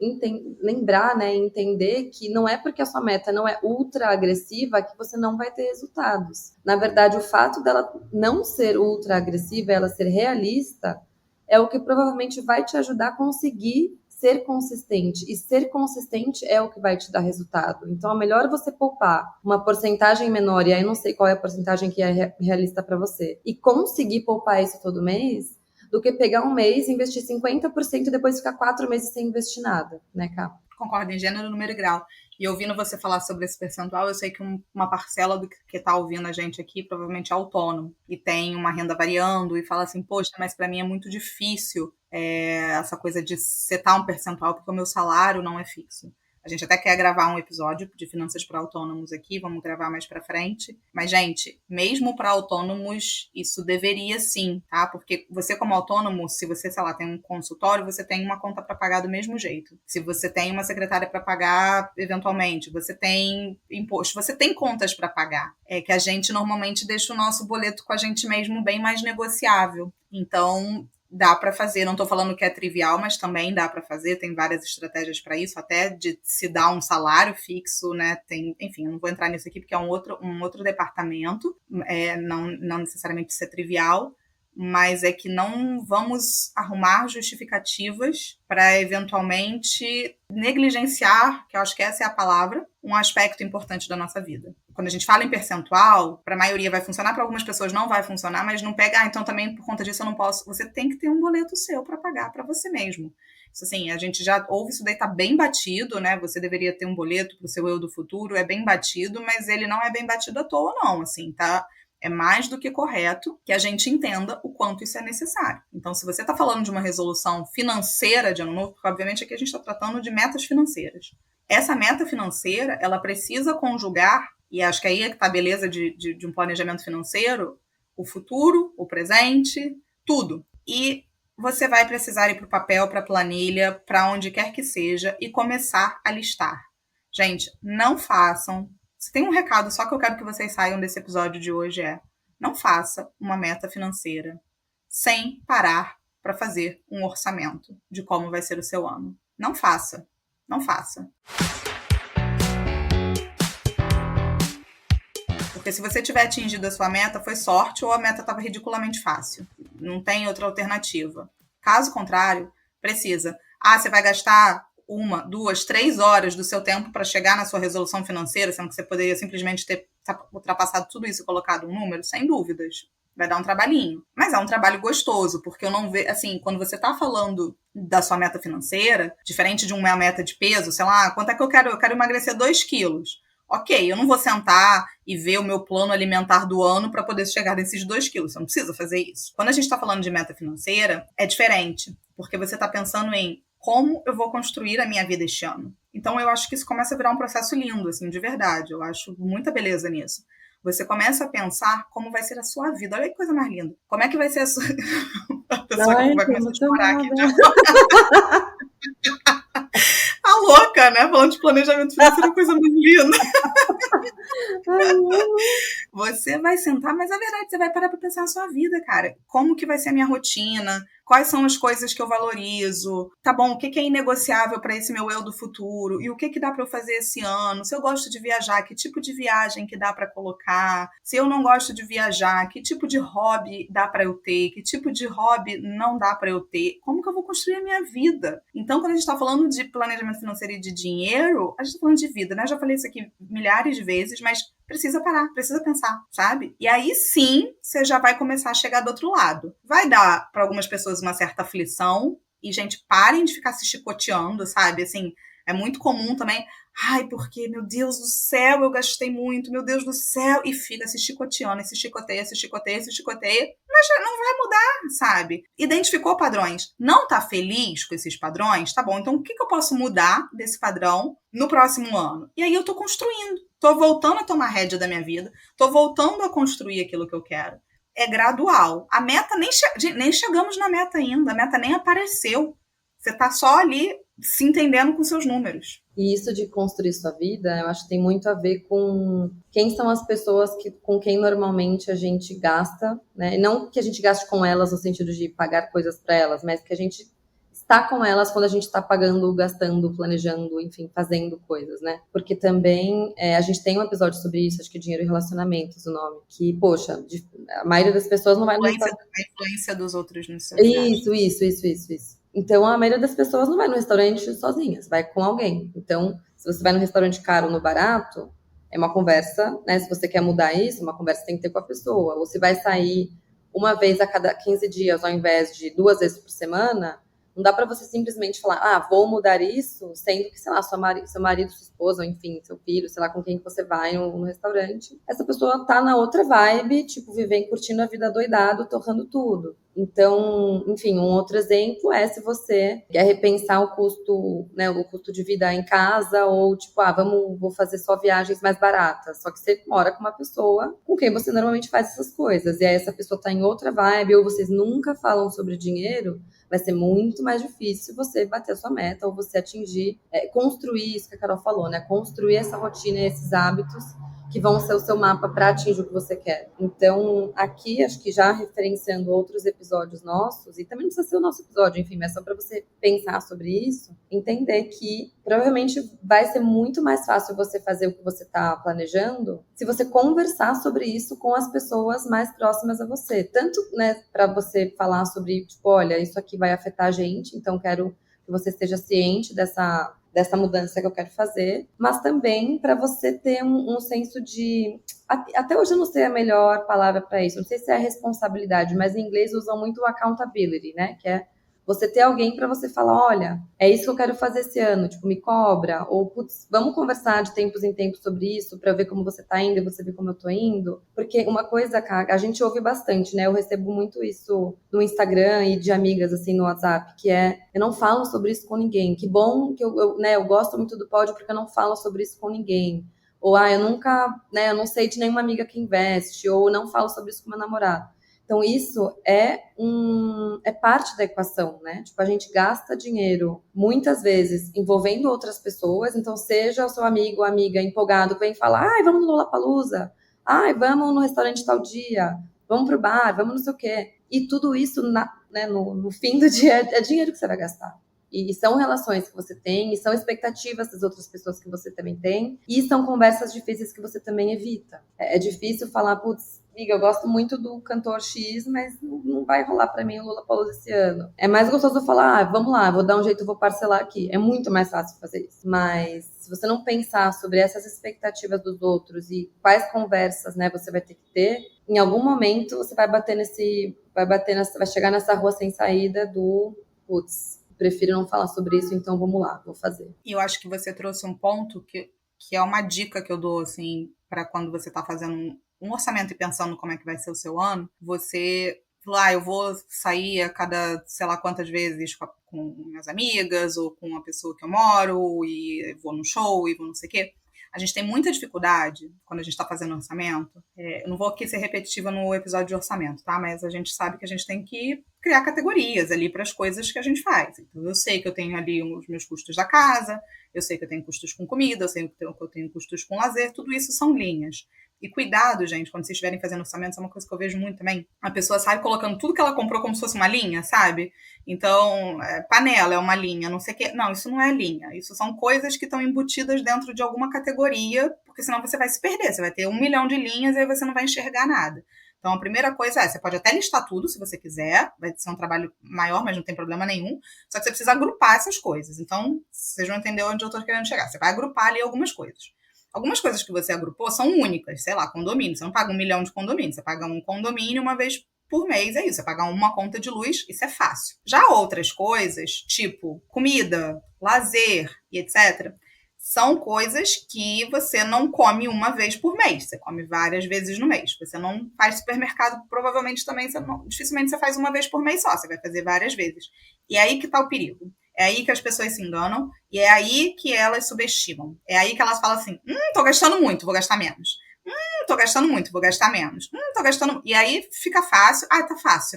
Speaker 1: lembrar, né, entender que não é porque a sua meta não é ultra agressiva que você não vai ter resultados. Na verdade, o fato dela não ser ultra agressiva, ela ser realista, é o que provavelmente vai te ajudar a conseguir ser consistente. E ser consistente é o que vai te dar resultado. Então, é melhor você poupar uma porcentagem menor, e aí eu não sei qual é a porcentagem que é realista para você, e conseguir poupar isso todo mês, do que pegar um mês, investir 50% e depois ficar 4 meses sem investir nada, né, Cá?
Speaker 3: Concordo, em gênero, número e grau. E ouvindo você falar sobre esse percentual, eu sei que uma parcela do que está ouvindo a gente aqui provavelmente é autônomo e tem uma renda variando e fala assim, poxa, mas para mim é muito difícil essa coisa de setar um percentual porque o meu salário não é fixo. A gente até quer gravar um episódio de finanças para autônomos aqui, vamos gravar mais para frente. Mas, gente, mesmo para autônomos, isso deveria sim, tá? Porque você como autônomo, se você, sei lá, tem um consultório, você tem uma conta para pagar do mesmo jeito. Se você tem uma secretária para pagar, eventualmente, você tem imposto, você tem contas para pagar. É que a gente normalmente deixa o nosso boleto com a gente mesmo bem mais negociável. Então, dá para fazer, não estou falando que é trivial, mas também dá para fazer, tem várias estratégias para isso, até de se dar um salário fixo, né? Enfim, eu não vou entrar nisso aqui porque é um outro departamento, não necessariamente isso é trivial, mas é que não vamos arrumar justificativas para eventualmente negligenciar, que eu acho que essa é a palavra, um aspecto importante da nossa vida. Quando a gente fala em percentual, para a maioria vai funcionar, para algumas pessoas não vai funcionar, mas não pega, então também por conta disso eu não posso. Você tem que ter um boleto seu para pagar para você mesmo. Isso assim, a gente já ouve isso daí, tá bem batido, né? Você deveria ter um boleto para o seu eu do futuro, é bem batido, mas ele não é bem batido à toa, não, assim, tá? É mais do que correto que a gente entenda o quanto isso é necessário. Então, se você está falando de uma resolução financeira de ano novo, porque obviamente aqui a gente está tratando de metas financeiras. Essa meta financeira, ela precisa conjugar, e acho que aí é que está a beleza de um planejamento financeiro, o futuro, o presente, tudo. E você vai precisar ir para o papel, para a planilha, para onde quer que seja, e começar a listar. Gente, não façam. Se tem um recado só que eu quero que vocês saiam desse episódio de hoje não faça uma meta financeira sem parar para fazer um orçamento de como vai ser o seu ano. Não faça. Não faça. Porque se você tiver atingido a sua meta, foi sorte ou a meta estava ridiculamente fácil. Não tem outra alternativa. Caso contrário, precisa. Você vai gastar 1, 2, 3 horas do seu tempo para chegar na sua resolução financeira, sendo que você poderia simplesmente ter ultrapassado tudo isso e colocado um número? Sem dúvidas. Vai dar um trabalhinho. Mas é um trabalho gostoso, porque eu não vejo, assim, quando você tá falando da sua meta financeira, diferente de uma meta de peso, sei lá, quanto é que eu quero? Eu quero emagrecer 2 quilos. Ok, eu não vou sentar e ver o meu plano alimentar do ano para poder chegar nesses 2 quilos. Você não precisa fazer isso. Quando a gente está falando de meta financeira, é diferente, porque você está pensando em como eu vou construir a minha vida este ano. Então, eu acho que isso começa a virar um processo lindo, assim, de verdade. Eu acho muita beleza nisso. Você começa a pensar como vai ser a sua vida. Olha que coisa mais linda. Como é que vai ser a sua... A pessoa
Speaker 1: Ai,
Speaker 3: vai
Speaker 1: tô
Speaker 3: começar a chorar aqui.
Speaker 1: emocionada.
Speaker 3: Tá louca, né? Falando de planejamento financeiro, é coisa mais linda.
Speaker 1: Ai,
Speaker 3: Você vai sentar, mas a verdade, você vai parar para pensar na sua vida, cara. Como que vai ser a minha rotina? Quais são as coisas que eu valorizo? Tá bom, o que é inegociável para esse meu eu do futuro? E o que dá para eu fazer esse ano? Se eu gosto de viajar, que tipo de viagem que dá para colocar? Se eu não gosto de viajar, que tipo de hobby dá para eu ter? Que tipo de hobby não dá para eu ter? Como que eu vou construir a minha vida? Então, quando a gente está falando de planejamento financeiro e de dinheiro, a gente está falando de vida, né? Eu já falei isso aqui milhares de vezes, mas precisa parar, precisa pensar, sabe? E aí sim, você já vai começar a chegar do outro lado. Vai dar para algumas pessoas uma certa aflição e, gente, parem de ficar se chicoteando, sabe? Assim, é muito comum também. Ai, porque, meu Deus do céu, eu gastei muito, meu Deus do céu. E fica se chicoteando, e se chicoteia, se chicoteia, se chicoteia. Mas não vai mudar, sabe? Identificou padrões. Não tá feliz com esses padrões? Tá bom, então o que eu posso mudar desse padrão no próximo ano? E aí eu tô construindo. Tô voltando a tomar rédea da minha vida. Tô voltando a construir aquilo que eu quero. É gradual. A meta, nem chegamos na meta ainda. A meta nem apareceu. Você tá só ali se entendendo com seus números.
Speaker 1: E isso de construir sua vida, eu acho que tem muito a ver com quem são as pessoas com quem normalmente a gente gasta, né? Não que a gente gaste com elas no sentido de pagar coisas para elas, mas que a gente está com elas quando a gente está pagando, gastando, planejando, enfim, fazendo coisas, né? Porque também a gente tem um episódio sobre isso, acho que Dinheiro e Relacionamentos, o nome, que, poxa, a maioria das pessoas não vai no restaurante.
Speaker 3: A influência dos outros nos seus gastos.
Speaker 1: Isso. Então, a maioria das pessoas não vai no restaurante sozinhas, vai com alguém. Então, se você vai no restaurante caro ou no barato, é uma conversa, né? Se você quer mudar isso, uma conversa tem que ter com a pessoa. Ou se vai sair uma vez a cada 15 dias, ao invés de 2 vezes por semana, não dá para você simplesmente falar, vou mudar isso, sendo que, sei lá, seu marido, sua esposa, ou enfim, seu filho, sei lá, com quem você vai no restaurante. Essa pessoa tá na outra vibe, tipo, vivendo, curtindo a vida doidado, torrando tudo. Então, enfim, um outro exemplo é se você quer repensar o custo, né, o custo de vida em casa, ou tipo, vou fazer só viagens mais baratas. Só que você mora com uma pessoa com quem você normalmente faz essas coisas. E aí essa pessoa tá em outra vibe, ou vocês nunca falam sobre dinheiro, vai ser muito mais difícil você bater a sua meta, ou você atingir, construir isso que a Carol falou, né? Construir essa rotina, esses hábitos que vão ser o seu mapa para atingir o que você quer. Então, aqui, acho que já referenciando outros episódios nossos, e também não precisa ser o nosso episódio, enfim, mas só para você pensar sobre isso, entender que provavelmente vai ser muito mais fácil você fazer o que você está planejando se você conversar sobre isso com as pessoas mais próximas a você. Tanto, né, para você falar sobre, tipo, olha, isso aqui vai afetar a gente, então quero que você esteja ciente dessa mudança que eu quero fazer, mas também para você ter um senso de... Até hoje eu não sei a melhor palavra para isso, não sei se é a responsabilidade, mas em inglês usam muito o accountability, né? Que é você ter alguém para você falar, olha, é isso que eu quero fazer esse ano, tipo, me cobra, ou, putz, vamos conversar de tempos em tempos sobre isso, para eu ver como você tá indo e você ver como eu tô indo. Porque uma coisa, cara, a gente ouve bastante, né? Eu recebo muito isso no Instagram e de amigas, assim, no WhatsApp, que eu não falo sobre isso com ninguém. Que bom que eu gosto muito do pódio porque eu não falo sobre isso com ninguém. Ou, eu nunca, né, eu não sei de nenhuma amiga que investe, ou não falo sobre isso com meu namorado. Então, isso é parte da equação, né? Tipo, a gente gasta dinheiro, muitas vezes, envolvendo outras pessoas. Então, seja o seu amigo ou amiga empolgado que vem falar, vamos no Lollapalooza, vamos no restaurante tal dia, vamos pro bar, vamos não sei o quê. E tudo isso, né, no fim do dia, é dinheiro que você vai gastar. E são relações que você tem, e são expectativas das outras pessoas que você também tem, e são conversas difíceis que você também evita. É difícil falar, putz, amiga, eu gosto muito do cantor X, mas não vai rolar pra mim o Lollapalooza esse ano. É mais gostoso falar, vamos lá, vou dar um jeito, vou parcelar aqui. É muito mais fácil fazer isso. Mas se você não pensar sobre essas expectativas dos outros e quais conversas, né, você vai ter que ter, em algum momento você vai vai chegar nessa rua sem saída do, putz, prefiro não falar sobre isso, então vamos lá, vou fazer.
Speaker 3: E eu acho que você trouxe um ponto que é uma dica que eu dou, assim, para quando você está fazendo um orçamento e pensando como é que vai ser o seu ano, você falou, eu vou sair a cada sei lá quantas vezes com minhas amigas ou com uma pessoa que eu moro e vou num show e vou não sei o quê. A gente tem muita dificuldade quando a gente está fazendo orçamento. Eu não vou aqui ser repetitiva no episódio de orçamento, tá? Mas a gente sabe que a gente tem que criar categorias ali para as coisas que a gente faz. Então, eu sei que eu tenho ali os meus custos da casa, eu sei que eu tenho custos com comida, eu sei que eu tenho custos com lazer, tudo isso são linhas. E cuidado, gente, quando vocês estiverem fazendo orçamentos, é uma coisa que eu vejo muito também. A pessoa sai colocando tudo que ela comprou como se fosse uma linha, sabe? Então, panela é uma linha, não sei o quê. Não, isso não é linha. Isso são coisas que estão embutidas dentro de alguma categoria, porque senão você vai se perder. Você vai ter 1 milhão de linhas e aí você não vai enxergar nada. Então, a primeira coisa você pode até listar tudo, se você quiser, vai ser um trabalho maior, mas não tem problema nenhum, só que você precisa agrupar essas coisas. Então, vocês vão entender onde eu estou querendo chegar. Você vai agrupar ali algumas coisas. Algumas coisas que você agrupou são únicas, sei lá, condomínio. Você não paga 1 milhão de condomínio, você paga um condomínio uma vez por mês, é isso. Você paga uma conta de luz, isso é fácil. Já outras coisas, tipo comida, lazer e etc., são coisas que você não come uma vez por mês, você come várias vezes no mês. Você não faz supermercado, provavelmente também, dificilmente você faz uma vez por mês só, você vai fazer várias vezes. E é aí que está o perigo. É aí que as pessoas se enganam e é aí que elas subestimam. É aí que elas falam assim, tô gastando muito, vou gastar menos. Tô gastando muito, vou gastar menos. Tô gastando... E aí fica fácil.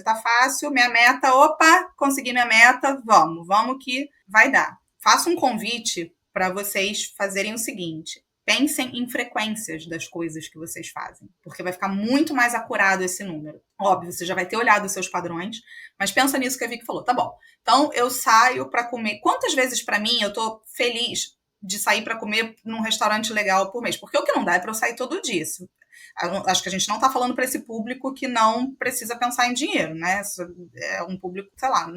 Speaker 3: Tá fácil, minha meta, opa, consegui minha meta, vamos que vai dar. Faço um convite para vocês fazerem o seguinte, pensem em frequências das coisas que vocês fazem, porque vai ficar muito mais acurado esse número. Óbvio, você já vai ter olhado os seus padrões, mas pensa nisso que a Vicky falou, tá bom. Então, eu saio para comer. Quantas vezes para mim eu tô feliz de sair para comer num restaurante legal por mês? Porque o que não dá é para eu sair todo dia. Acho que a gente não está falando para esse público que não precisa pensar em dinheiro, né? É um público, sei lá,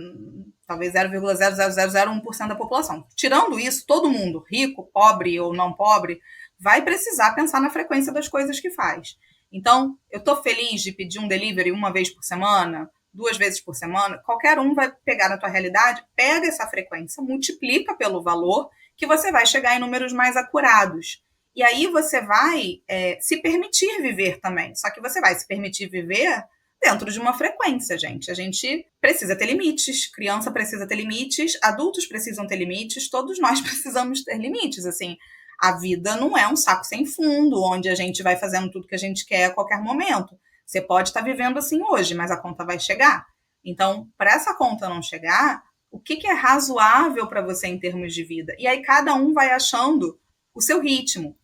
Speaker 3: talvez 0,00001% da população. Tirando isso, todo mundo, rico, pobre ou não pobre, vai precisar pensar na frequência das coisas que faz. Então, eu estou feliz de pedir um delivery uma vez por semana, 2 vezes por semana, qualquer um vai pegar na tua realidade, pega essa frequência, multiplica pelo valor, que você vai chegar em números mais acurados. E aí você vai se permitir viver também. Só que você vai se permitir viver dentro de uma frequência, gente. A gente precisa ter limites, criança precisa ter limites, adultos precisam ter limites, todos nós precisamos ter limites, assim. A vida não é um saco sem fundo, onde a gente vai fazendo tudo que a gente quer a qualquer momento. Você pode estar vivendo assim hoje, mas a conta vai chegar. Então, para essa conta não chegar, o que é razoável para você em termos de vida? E aí cada um vai achando o seu ritmo.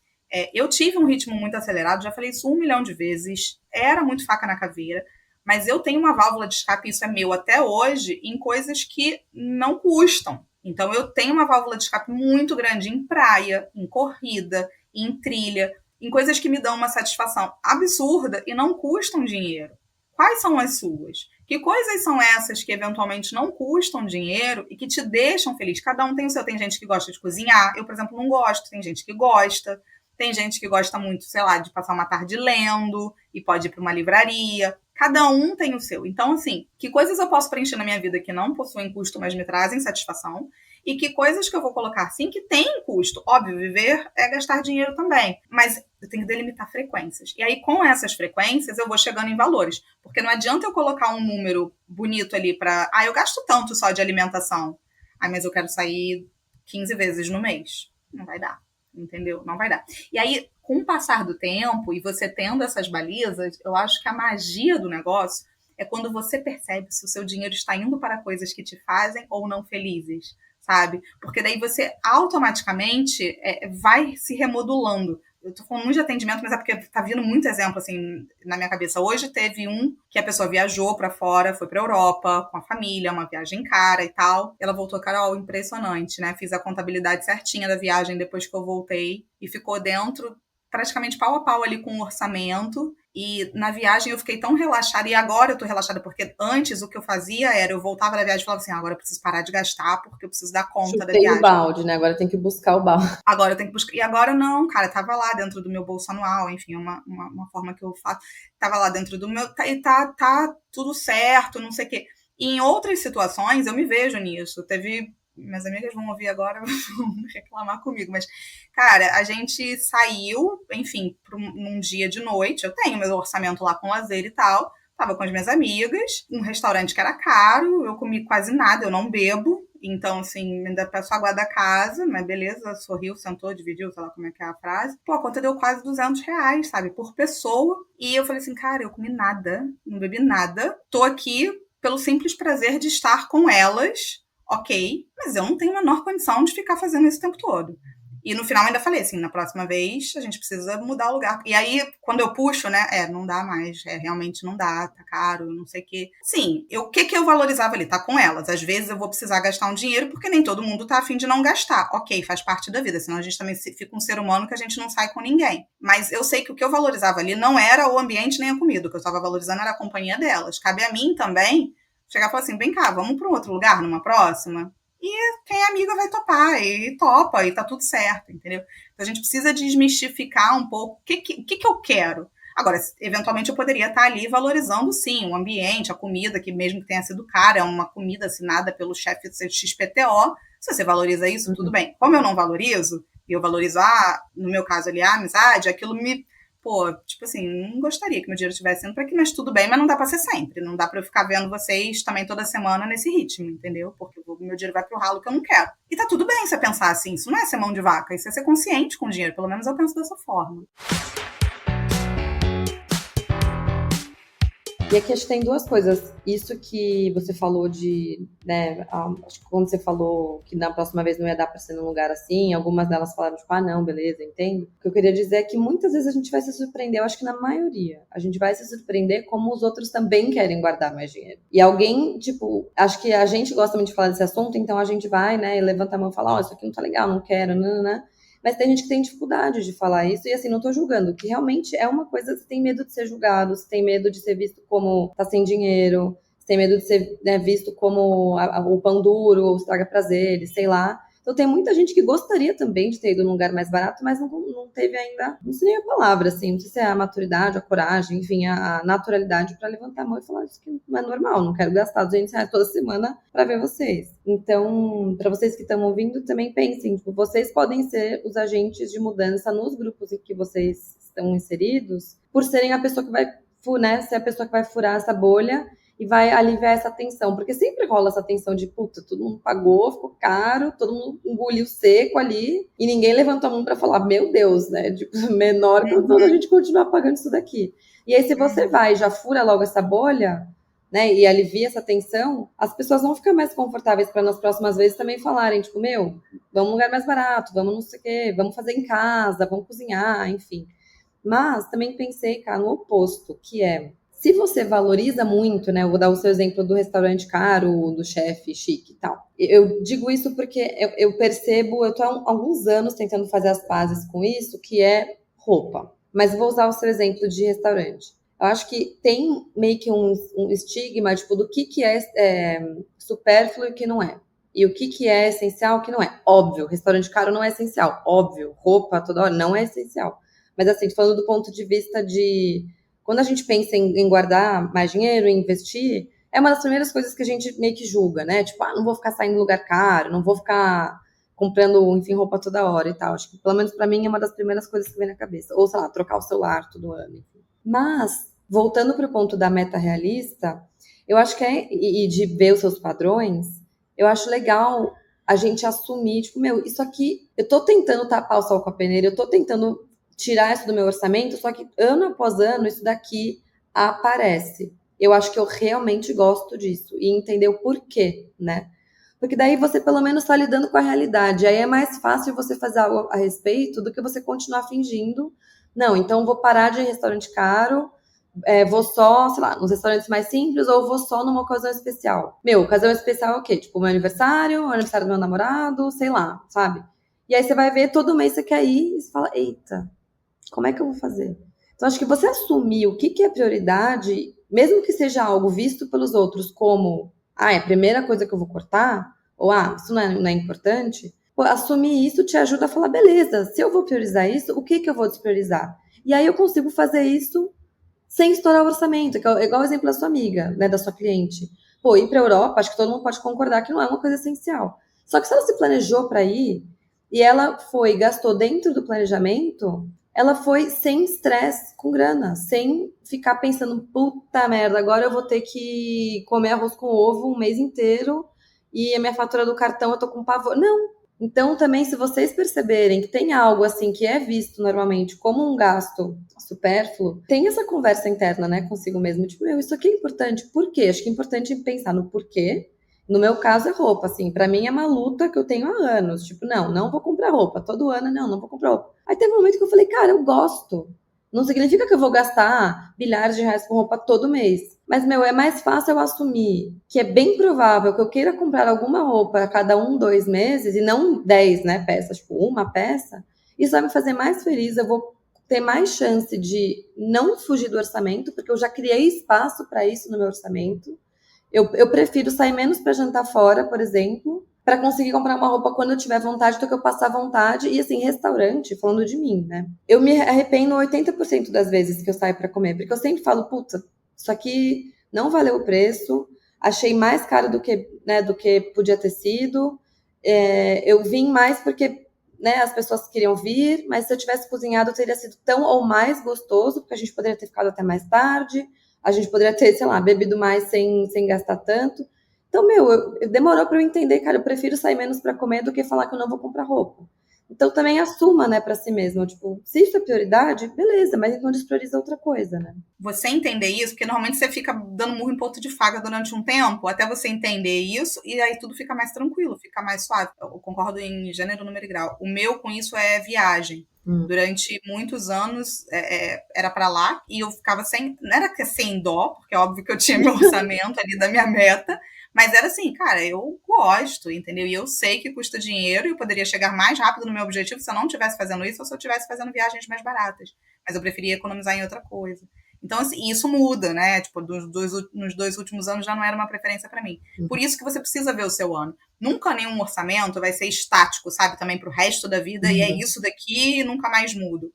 Speaker 3: Eu tive um ritmo muito acelerado, já falei isso 1 milhão de vezes, era muito faca na caveira, mas eu tenho uma válvula de escape, isso é meu até hoje, em coisas que não custam. Então eu tenho uma válvula de escape muito grande em praia, em corrida, em trilha, em coisas que me dão uma satisfação absurda e não custam dinheiro. Quais são as suas? Que coisas são essas que eventualmente não custam dinheiro e que te deixam feliz? Cada um tem o seu. Tem gente que gosta de cozinhar, eu, por exemplo, não gosto. Tem gente que gosta. Tem gente que gosta muito, sei lá, de passar uma tarde lendo e pode ir para uma livraria. Cada um tem o seu. Então, assim, que coisas eu posso preencher na minha vida que não possuem custo, mas me trazem satisfação? E que coisas que eu vou colocar, sim, que tem custo. Óbvio, viver é gastar dinheiro também. Mas eu tenho que delimitar frequências. E aí, com essas frequências, eu vou chegando em valores. Porque não adianta eu colocar um número bonito ali para... eu gasto tanto só de alimentação. Mas eu quero sair 15 vezes no mês. Não vai dar. Entendeu? Não vai dar. E aí, com o passar do tempo e você tendo essas balizas, eu acho que a magia do negócio é quando você percebe se o seu dinheiro está indo para coisas que te fazem ou não felizes, sabe? Porque daí você automaticamente vai se remodulando. Eu tô falando muito de atendimento, mas é porque tá vindo muito exemplo, assim, na minha cabeça. Hoje teve um que a pessoa viajou pra fora, foi pra Europa, com a família, uma viagem cara e tal. Ela voltou, Carol, impressionante, né? Fiz a contabilidade certinha da viagem depois que eu voltei e ficou dentro praticamente pau a pau ali com o orçamento. E na viagem eu fiquei tão relaxada, e agora eu tô relaxada, porque antes o que eu fazia era, eu voltava da viagem e falava assim, agora eu preciso parar de gastar, porque eu preciso dar conta da
Speaker 1: Chutei o
Speaker 3: viagem.
Speaker 1: balde, né? Agora tem que buscar o balde.
Speaker 3: Agora eu tenho que buscar. E agora não, cara, tava lá dentro do meu bolso anual, enfim, uma forma que eu faço. Tava lá dentro do meu. E tá tudo certo, não sei o quê. E em outras situações eu me vejo nisso. Teve. Minhas amigas vão ouvir agora, vão reclamar comigo, mas, cara, a gente saiu, enfim, num dia de noite. Eu tenho meu orçamento lá com lazer e tal. Tava com as minhas amigas, um restaurante que era caro, eu comi quase nada, eu não bebo, então, assim, ainda peço água da casa, mas beleza, sorriu, sentou, dividiu, sei lá como é que é a frase. Pô, a conta deu quase R$ 200, sabe, por pessoa. E eu falei assim, cara, eu comi nada, não bebi nada, tô aqui pelo simples prazer de estar com elas, ok, mas eu não tenho a menor condição de ficar fazendo isso o tempo todo. E no final ainda falei assim, na próxima vez a gente precisa mudar o lugar. E aí, quando eu puxo, né, não dá mais, realmente não dá, tá caro, não sei o quê. Sim, o que eu valorizava ali? Tá com elas. Às vezes eu vou precisar gastar um dinheiro porque nem todo mundo tá afim de não gastar. Ok, faz parte da vida, senão a gente também fica um ser humano que a gente não sai com ninguém. Mas eu sei que o que eu valorizava ali não era o ambiente nem a comida, o que eu estava valorizando era a companhia delas. Cabe a mim também chegar e falar assim, vem cá, vamos para um outro lugar numa próxima? E quem é amiga vai topar, e topa, e tá tudo certo, entendeu? Então a gente precisa desmistificar um pouco o que eu quero. Agora, eventualmente eu poderia estar ali valorizando, sim, o ambiente, a comida, que mesmo que tenha sido cara, é uma comida assinada pelo chefe do XPTO. Se você valoriza isso, tudo bem. Como eu não valorizo, e eu valorizo, no meu caso ali, a amizade, aquilo me... Pô, tipo assim, não gostaria que meu dinheiro estivesse indo pra aqui, mas tudo bem, mas não dá pra ser sempre. Não dá pra eu ficar vendo vocês também toda semana nesse ritmo, entendeu? Porque o meu dinheiro vai pro ralo que eu não quero. E tá tudo bem você pensar assim, isso não é ser mão de vaca, isso é ser consciente com o dinheiro, pelo menos eu penso dessa forma.
Speaker 1: E aqui acho que tem duas coisas. Isso que você falou de, né, acho que quando você falou que na próxima vez não ia dar pra ser num lugar assim, algumas delas falaram, tipo, não, beleza, entendo. O que eu queria dizer é que muitas vezes a gente vai se surpreender, eu acho que na maioria, a gente vai se surpreender como os outros também querem guardar mais dinheiro. E alguém, tipo, acho que a gente gosta muito de falar desse assunto, então a gente vai, né, e levanta a mão e fala, isso aqui não tá legal, não quero, né. Mas tem gente que tem dificuldade de falar isso, e assim, não tô julgando, que realmente é uma coisa, você tem medo de ser julgado, você tem medo de ser visto como tá sem dinheiro, você tem medo de ser, né, visto como o pão duro, ou estraga prazeres, sei lá. Então tem muita gente que gostaria também de ter ido num lugar mais barato, mas não teve ainda, não sei nem a palavra, assim, não sei se é a maturidade, a coragem, enfim, a naturalidade para levantar a mão e falar isso que não é normal, não quero gastar R$ 200 toda semana para ver vocês. Então, para vocês que estão ouvindo, também pensem, tipo, vocês podem ser os agentes de mudança nos grupos em que vocês estão inseridos, por serem a pessoa que vai, né, ser a pessoa que vai furar essa bolha e vai aliviar essa tensão, porque sempre rola essa tensão de, puta, todo mundo pagou, ficou caro, todo mundo engoliu seco ali, e ninguém levantou a mão pra falar, meu Deus, né, tipo, menor condição da gente continuar pagando isso daqui. E aí, se você vai e já fura logo essa bolha, né, e alivia essa tensão, as pessoas vão ficar mais confortáveis para nas próximas vezes também falarem, tipo, vamos num lugar mais barato, vamos não sei o quê, vamos fazer em casa, vamos cozinhar, enfim. Mas também pensei, cara, no oposto, que é, se você valoriza muito, né, eu vou dar o seu exemplo do restaurante caro, do chefe chique e tal. Eu digo isso porque eu percebo, eu tô há alguns anos tentando fazer as pazes com isso, que é roupa. Mas vou usar o seu exemplo de restaurante. Eu acho que tem meio que um estigma, tipo, do que é supérfluo e o que não é. E o que é essencial e o que não é. Óbvio, restaurante caro não é essencial. Óbvio, roupa toda hora não é essencial. Mas assim, falando do ponto de vista de... Quando a gente pensa em guardar mais dinheiro, em investir, é uma das primeiras coisas que a gente meio que julga, né? Tipo, não vou ficar saindo em lugar caro, não vou ficar comprando, enfim, roupa toda hora e tal. Acho que, pelo menos pra mim, é uma das primeiras coisas que vem na cabeça. Ou, sei lá, trocar o celular todo ano, enfim. Mas, voltando pro ponto da meta realista, eu acho que e de ver os seus padrões, eu acho legal a gente assumir, tipo, isso aqui, eu tô tentando tapar o sol com a peneira, eu tô tentando tirar isso do meu orçamento, só que ano após ano isso daqui aparece. Eu acho que eu realmente gosto disso e entender o porquê, né? Porque daí você pelo menos está lidando com a realidade. Aí é mais fácil você fazer algo a respeito do que você continuar fingindo. Não, então vou parar de ir em restaurante caro, vou só, sei lá, nos restaurantes mais simples ou vou só numa ocasião especial. Ocasião especial é o quê? Tipo, meu aniversário, o aniversário do meu namorado, sei lá, sabe? E aí você vai ver todo mês você quer ir e você fala, eita, Como é que eu vou fazer? Então, acho que você assumir o que é prioridade, mesmo que seja algo visto pelos outros como, é a primeira coisa que eu vou cortar, ou, isso não é importante, pô, assumir isso te ajuda a falar, beleza, se eu vou priorizar isso, o que eu vou despriorizar? E aí eu consigo fazer isso sem estourar o orçamento, que é igual o exemplo da sua amiga, né, da sua cliente. Pô, ir para a Europa, acho que todo mundo pode concordar que não é uma coisa essencial. Só que se ela se planejou para ir e ela foi e gastou dentro do planejamento, ela foi sem estresse com grana, sem ficar pensando, puta merda, agora eu vou ter que comer arroz com ovo um mês inteiro e a minha fatura do cartão eu tô com pavor. Não, então, também, se vocês perceberem que tem algo assim que é visto normalmente como um gasto supérfluo, tem essa conversa interna, né, consigo mesmo. Tipo, isso aqui é importante. Por quê? Acho que é importante pensar no porquê. No meu caso é roupa, assim. Pra mim é uma luta que eu tenho há anos. Tipo, não vou comprar roupa. Todo ano, não vou comprar roupa. Aí teve um momento que eu falei, cara, eu gosto. Não significa que eu vou gastar bilhares de reais com roupa todo mês. Mas, é mais fácil eu assumir que é bem provável que eu queira comprar alguma roupa a cada 2 meses e não 10, né, peças, tipo, uma peça. Isso vai me fazer mais feliz, eu vou ter mais chance de não fugir do orçamento, porque eu já criei espaço para isso no meu orçamento. Eu prefiro sair menos para jantar fora, por exemplo, para conseguir comprar uma roupa quando eu tiver vontade do que eu passar vontade. E assim, restaurante, falando de mim, né? Eu me arrependo 80% das vezes que eu saio para comer, porque eu sempre falo, puta, isso aqui não valeu o preço, achei mais caro do que podia ter sido. Eu vim mais porque, né, as pessoas queriam vir, mas se eu tivesse cozinhado teria sido tão ou mais gostoso, porque a gente poderia ter ficado até mais tarde, a gente poderia ter, sei lá, bebido mais sem gastar tanto. Então, demorou para eu entender, cara, eu prefiro sair menos para comer do que falar que eu não vou comprar roupa. Então, também assuma, né, para si mesmo. Tipo, se isso é prioridade, beleza, mas então desprioriza outra coisa, né?
Speaker 3: Você entender isso, porque normalmente você fica dando murro em ponto de faca durante um tempo, até você entender isso, e aí tudo fica mais tranquilo, fica mais suave. Eu concordo em gênero, número e grau. O meu com isso é viagem. Durante muitos anos era para lá e eu ficava não era que sem dó, porque é óbvio que eu tinha meu orçamento ali da minha meta, mas era assim, cara, eu gosto, entendeu? E eu sei que custa dinheiro e eu poderia chegar mais rápido no meu objetivo se eu não estivesse fazendo isso ou se eu estivesse fazendo viagens mais baratas. Mas eu preferia economizar em outra coisa. Então, assim, isso muda, né? Tipo, nos 2 últimos anos já não era uma preferência para mim. Por isso que você precisa ver o seu ano. Nunca nenhum orçamento vai ser estático, sabe? Também para o resto da vida, e é isso daqui e nunca mais mudo.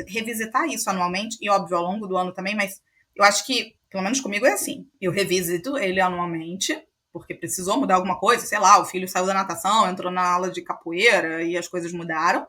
Speaker 3: Revisitar isso anualmente, e óbvio, ao longo do ano também, mas eu acho que, pelo menos comigo é assim. Eu revisito ele anualmente, porque precisou mudar alguma coisa, sei lá, o filho saiu da natação, entrou na aula de capoeira e as coisas mudaram.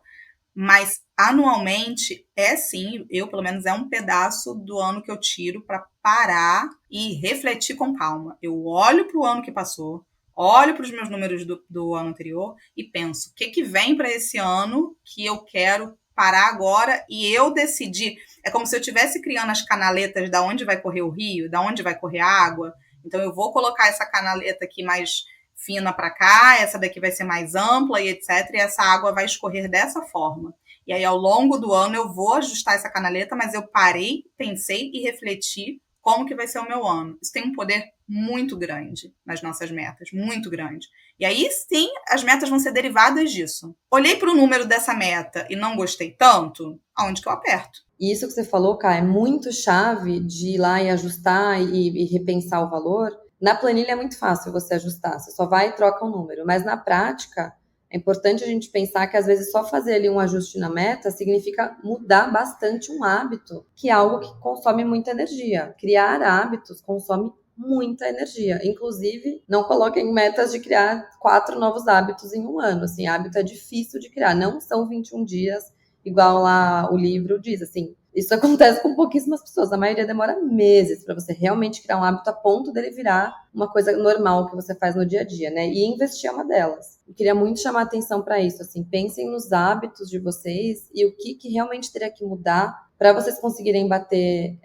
Speaker 3: Mas anualmente sim, eu pelo menos é um pedaço do ano que eu tiro para parar e refletir com calma. Eu olho para o ano que passou, olho para os meus números do ano anterior e penso, o que vem para esse ano que eu quero parar agora e eu decidir. É como se eu estivesse criando as canaletas da onde vai correr o rio, da onde vai correr a água. Então eu vou colocar essa canaleta aqui mais fina para cá, essa daqui vai ser mais ampla e etc. E essa água vai escorrer dessa forma. E aí, ao longo do ano, eu vou ajustar essa canaleta, mas eu parei, pensei e refleti como que vai ser o meu ano. Isso tem um poder muito grande nas nossas metas, muito grande. E aí, sim, as metas vão ser derivadas disso. Olhei para o número dessa meta e não gostei tanto, aonde que eu aperto?
Speaker 1: E isso que você falou, cara, é muito chave de ir lá e ajustar e repensar o valor. Na planilha é muito fácil você ajustar, você só vai e troca um número. Mas na prática, é importante a gente pensar que às vezes só fazer ali um ajuste na meta significa mudar bastante um hábito, que é algo que consome muita energia. Criar hábitos consome muita energia. Inclusive, não coloquem metas de criar 4 novos hábitos em um ano. Assim, hábito é difícil de criar, não são 21 dias, igual lá o livro diz, assim. Isso acontece com pouquíssimas pessoas. A maioria demora meses para você realmente criar um hábito a ponto dele virar uma coisa normal que você faz no dia a dia, né? E investir é uma delas. Eu queria muito chamar atenção para isso, assim. Pensem nos hábitos de vocês e o que realmente teria que mudar para vocês conseguirem bater...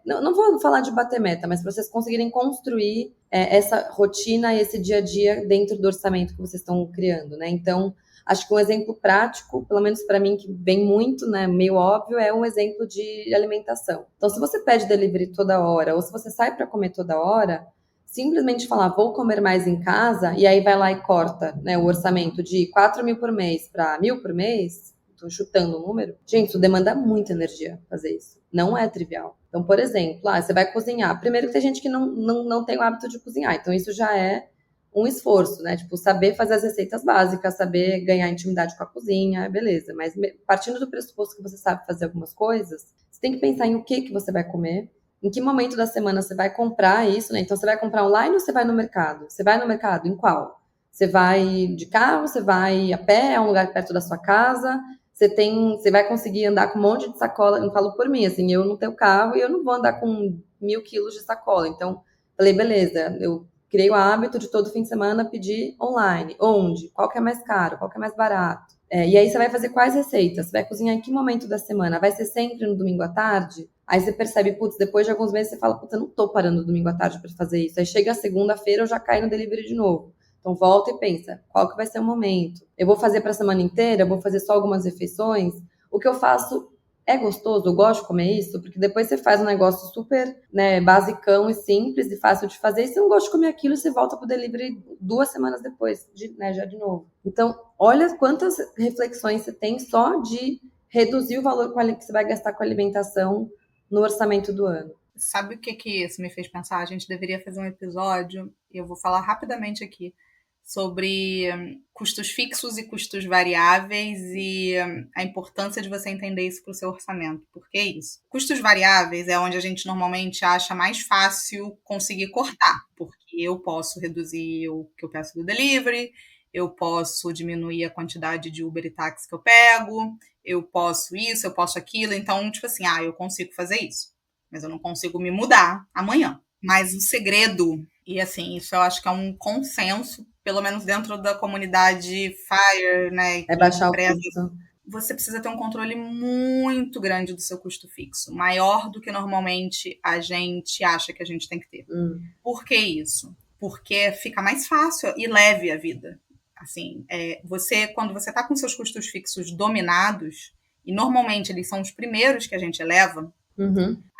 Speaker 1: não vou falar de bater meta, mas para vocês conseguirem construir essa rotina e esse dia a dia dentro do orçamento que vocês estão criando, né? Então, acho que um exemplo prático, pelo menos para mim, que vem muito, né, meio óbvio, é um exemplo de alimentação. Então, se você pede delivery toda hora, ou se você sai para comer toda hora, simplesmente falar, vou comer mais em casa, e aí vai lá e corta, né, o orçamento de 4 mil por mês para 1.000 por mês, tô chutando um número. Gente, isso demanda muita energia fazer isso. Não é trivial. Então, por exemplo, você vai cozinhar. Primeiro que tem gente que não tem o hábito de cozinhar. Então, isso já é um esforço, né? Tipo, saber fazer as receitas básicas, saber ganhar intimidade com a cozinha, beleza. Mas partindo do pressuposto que você sabe fazer algumas coisas, você tem que pensar em o que você vai comer, em que momento da semana você vai comprar isso, né? Então, você vai comprar online ou você vai no mercado? Você vai no mercado? Em qual? Você vai de carro? Você vai a pé? É um lugar perto da sua casa? Você vai conseguir andar com um monte de sacola? Eu falo por mim, assim, eu não tenho carro e eu não vou andar com 1.000 quilos de sacola. Então, falei, beleza, eu criei o hábito de todo fim de semana pedir online. Onde? Qual que é mais caro? Qual que é mais barato? E aí você vai fazer quais receitas? Você vai cozinhar em que momento da semana? Vai ser sempre no domingo à tarde? Aí você percebe, putz, depois de alguns meses você fala, putz, eu não tô parando no domingo à tarde para fazer isso. Aí chega a segunda-feira, eu já caio no delivery de novo. Então volta e pensa, qual que vai ser o momento? Eu vou fazer para a semana inteira? Eu vou fazer só algumas refeições? O que eu faço é gostoso? Eu gosto de comer isso? Porque depois você faz um negócio super, né, basicão e simples e fácil de fazer, e você não gosta de comer aquilo e você volta pro delivery 2 semanas depois, já de novo. Então, olha quantas reflexões você tem só de reduzir o valor que você vai gastar com alimentação no orçamento do ano.
Speaker 3: Sabe o que isso me fez pensar? A gente deveria fazer um episódio, e eu vou falar rapidamente aqui, sobre custos fixos e custos variáveis e a importância de você entender isso para o seu orçamento. Por que isso? Custos variáveis é onde a gente normalmente acha mais fácil conseguir cortar, porque eu posso reduzir o que eu peço do delivery, eu posso diminuir a quantidade de Uber e táxi que eu pego, eu posso isso, eu posso aquilo. Então, tipo assim, eu consigo fazer isso, mas eu não consigo me mudar amanhã. Mas o segredo, e assim, isso eu acho que é um consenso, pelo menos dentro da comunidade FIRE, né?
Speaker 1: É baixar o custo.
Speaker 3: Você precisa ter um controle muito grande do seu custo fixo, maior do que normalmente a gente acha que a gente tem que ter. Por que isso? Porque fica mais fácil e leve a vida. Assim, quando você está com seus custos fixos dominados, e normalmente eles são os primeiros que a gente eleva,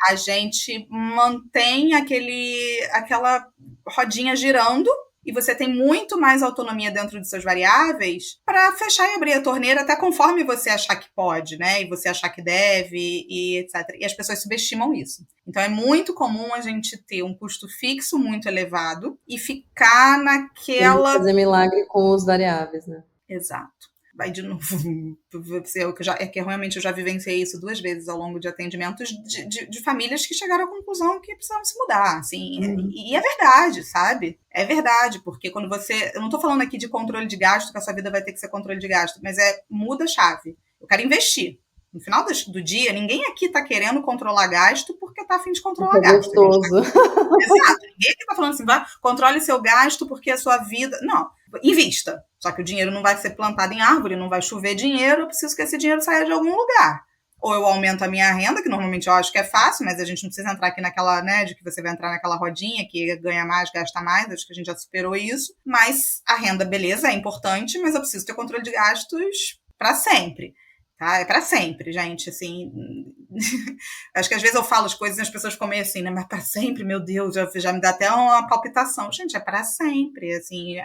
Speaker 3: a gente mantém aquela rodinha girando e você tem muito mais autonomia dentro de seus variáveis para fechar e abrir a torneira até conforme você achar que pode, né? E você achar que deve, e etc. E as pessoas subestimam isso. Então é muito comum a gente ter um custo fixo muito elevado e ficar naquela...
Speaker 1: Fazer milagre com os variáveis, né?
Speaker 3: Exato. Vai de novo, que realmente eu já vivenciei isso 2 vezes ao longo de atendimentos de famílias que chegaram à conclusão que precisavam se mudar, assim, e é verdade, sabe? É verdade, porque quando eu não tô falando aqui de controle de gasto, que a sua vida vai ter que ser controle de gasto, mas muda a chave. Eu quero investir. No final do dia, ninguém aqui tá querendo controlar gasto porque tá a fim de controlar gasto.
Speaker 1: Gostoso.
Speaker 3: Exato. Ninguém aqui tá falando assim, controle seu gasto porque a sua vida... Não, invista. Só que o dinheiro não vai ser plantado em árvore, não vai chover dinheiro, eu preciso que esse dinheiro saia de algum lugar. Ou eu aumento a minha renda, que normalmente eu acho que é fácil, mas a gente não precisa entrar aqui naquela, né, de que você vai entrar naquela rodinha que ganha mais, gasta mais, acho que a gente já superou isso. Mas a renda, beleza, é importante, mas eu preciso ter controle de gastos para sempre. Tá? É para sempre, gente, assim... Acho que às vezes eu falo as coisas e as pessoas ficam meio assim, né? Mas para sempre, meu Deus, já me dá até uma palpitação. Gente, é para sempre, assim,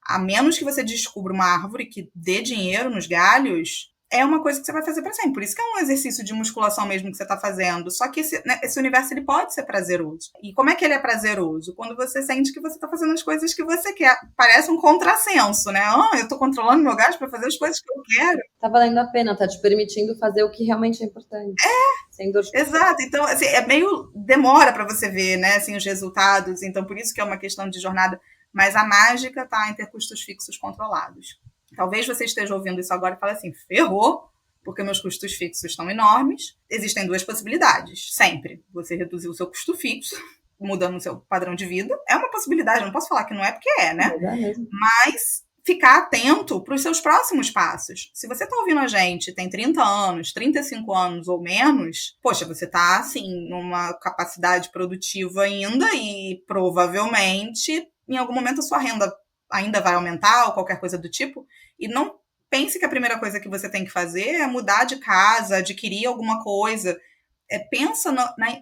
Speaker 3: a menos que você descubra uma árvore que dê dinheiro nos galhos, é uma coisa que você vai fazer para sempre. Por isso que é um exercício de musculação mesmo que você está fazendo. Só que esse universo, ele pode ser prazeroso. E como é que ele é prazeroso? Quando você sente que você está fazendo as coisas que você quer. Parece um contrassenso, né? Eu estou controlando meu gasto para fazer as coisas que eu quero.
Speaker 1: Tá valendo a pena, tá te permitindo fazer o que realmente é importante. Sem dor de cabeça.
Speaker 3: Exato. Então, assim, demora para você ver, né, assim, os resultados. Então, por isso que é uma questão de jornada. Mas a mágica está em ter custos fixos controlados. Talvez você esteja ouvindo isso agora e fale assim, ferrou, porque meus custos fixos estão enormes. Existem 2 possibilidades, sempre. Você reduzir o seu custo fixo, mudando o seu padrão de vida. É uma possibilidade, eu não posso falar que não é, porque né?
Speaker 1: É mesmo.
Speaker 3: Mas ficar atento para os seus próximos passos. Se você está ouvindo a gente, tem 30 anos, 35 anos ou menos, poxa, você está, assim, numa capacidade produtiva ainda e provavelmente, em algum momento, a sua renda ainda vai aumentar ou qualquer coisa do tipo, e não pense que a primeira coisa que você tem que fazer é mudar de casa, adquirir alguma coisa. Pensa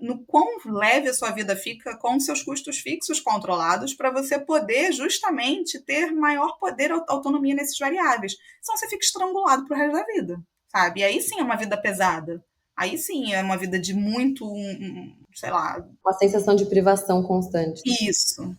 Speaker 3: no quão leve a sua vida fica com seus custos fixos controlados para você poder justamente ter maior poder, autonomia nesses variáveis. Senão você fica estrangulado pro resto da vida. sabe? E aí sim é uma vida pesada. Aí sim é uma vida de muito, sei lá.
Speaker 1: Uma sensação de privação constante.
Speaker 3: Isso.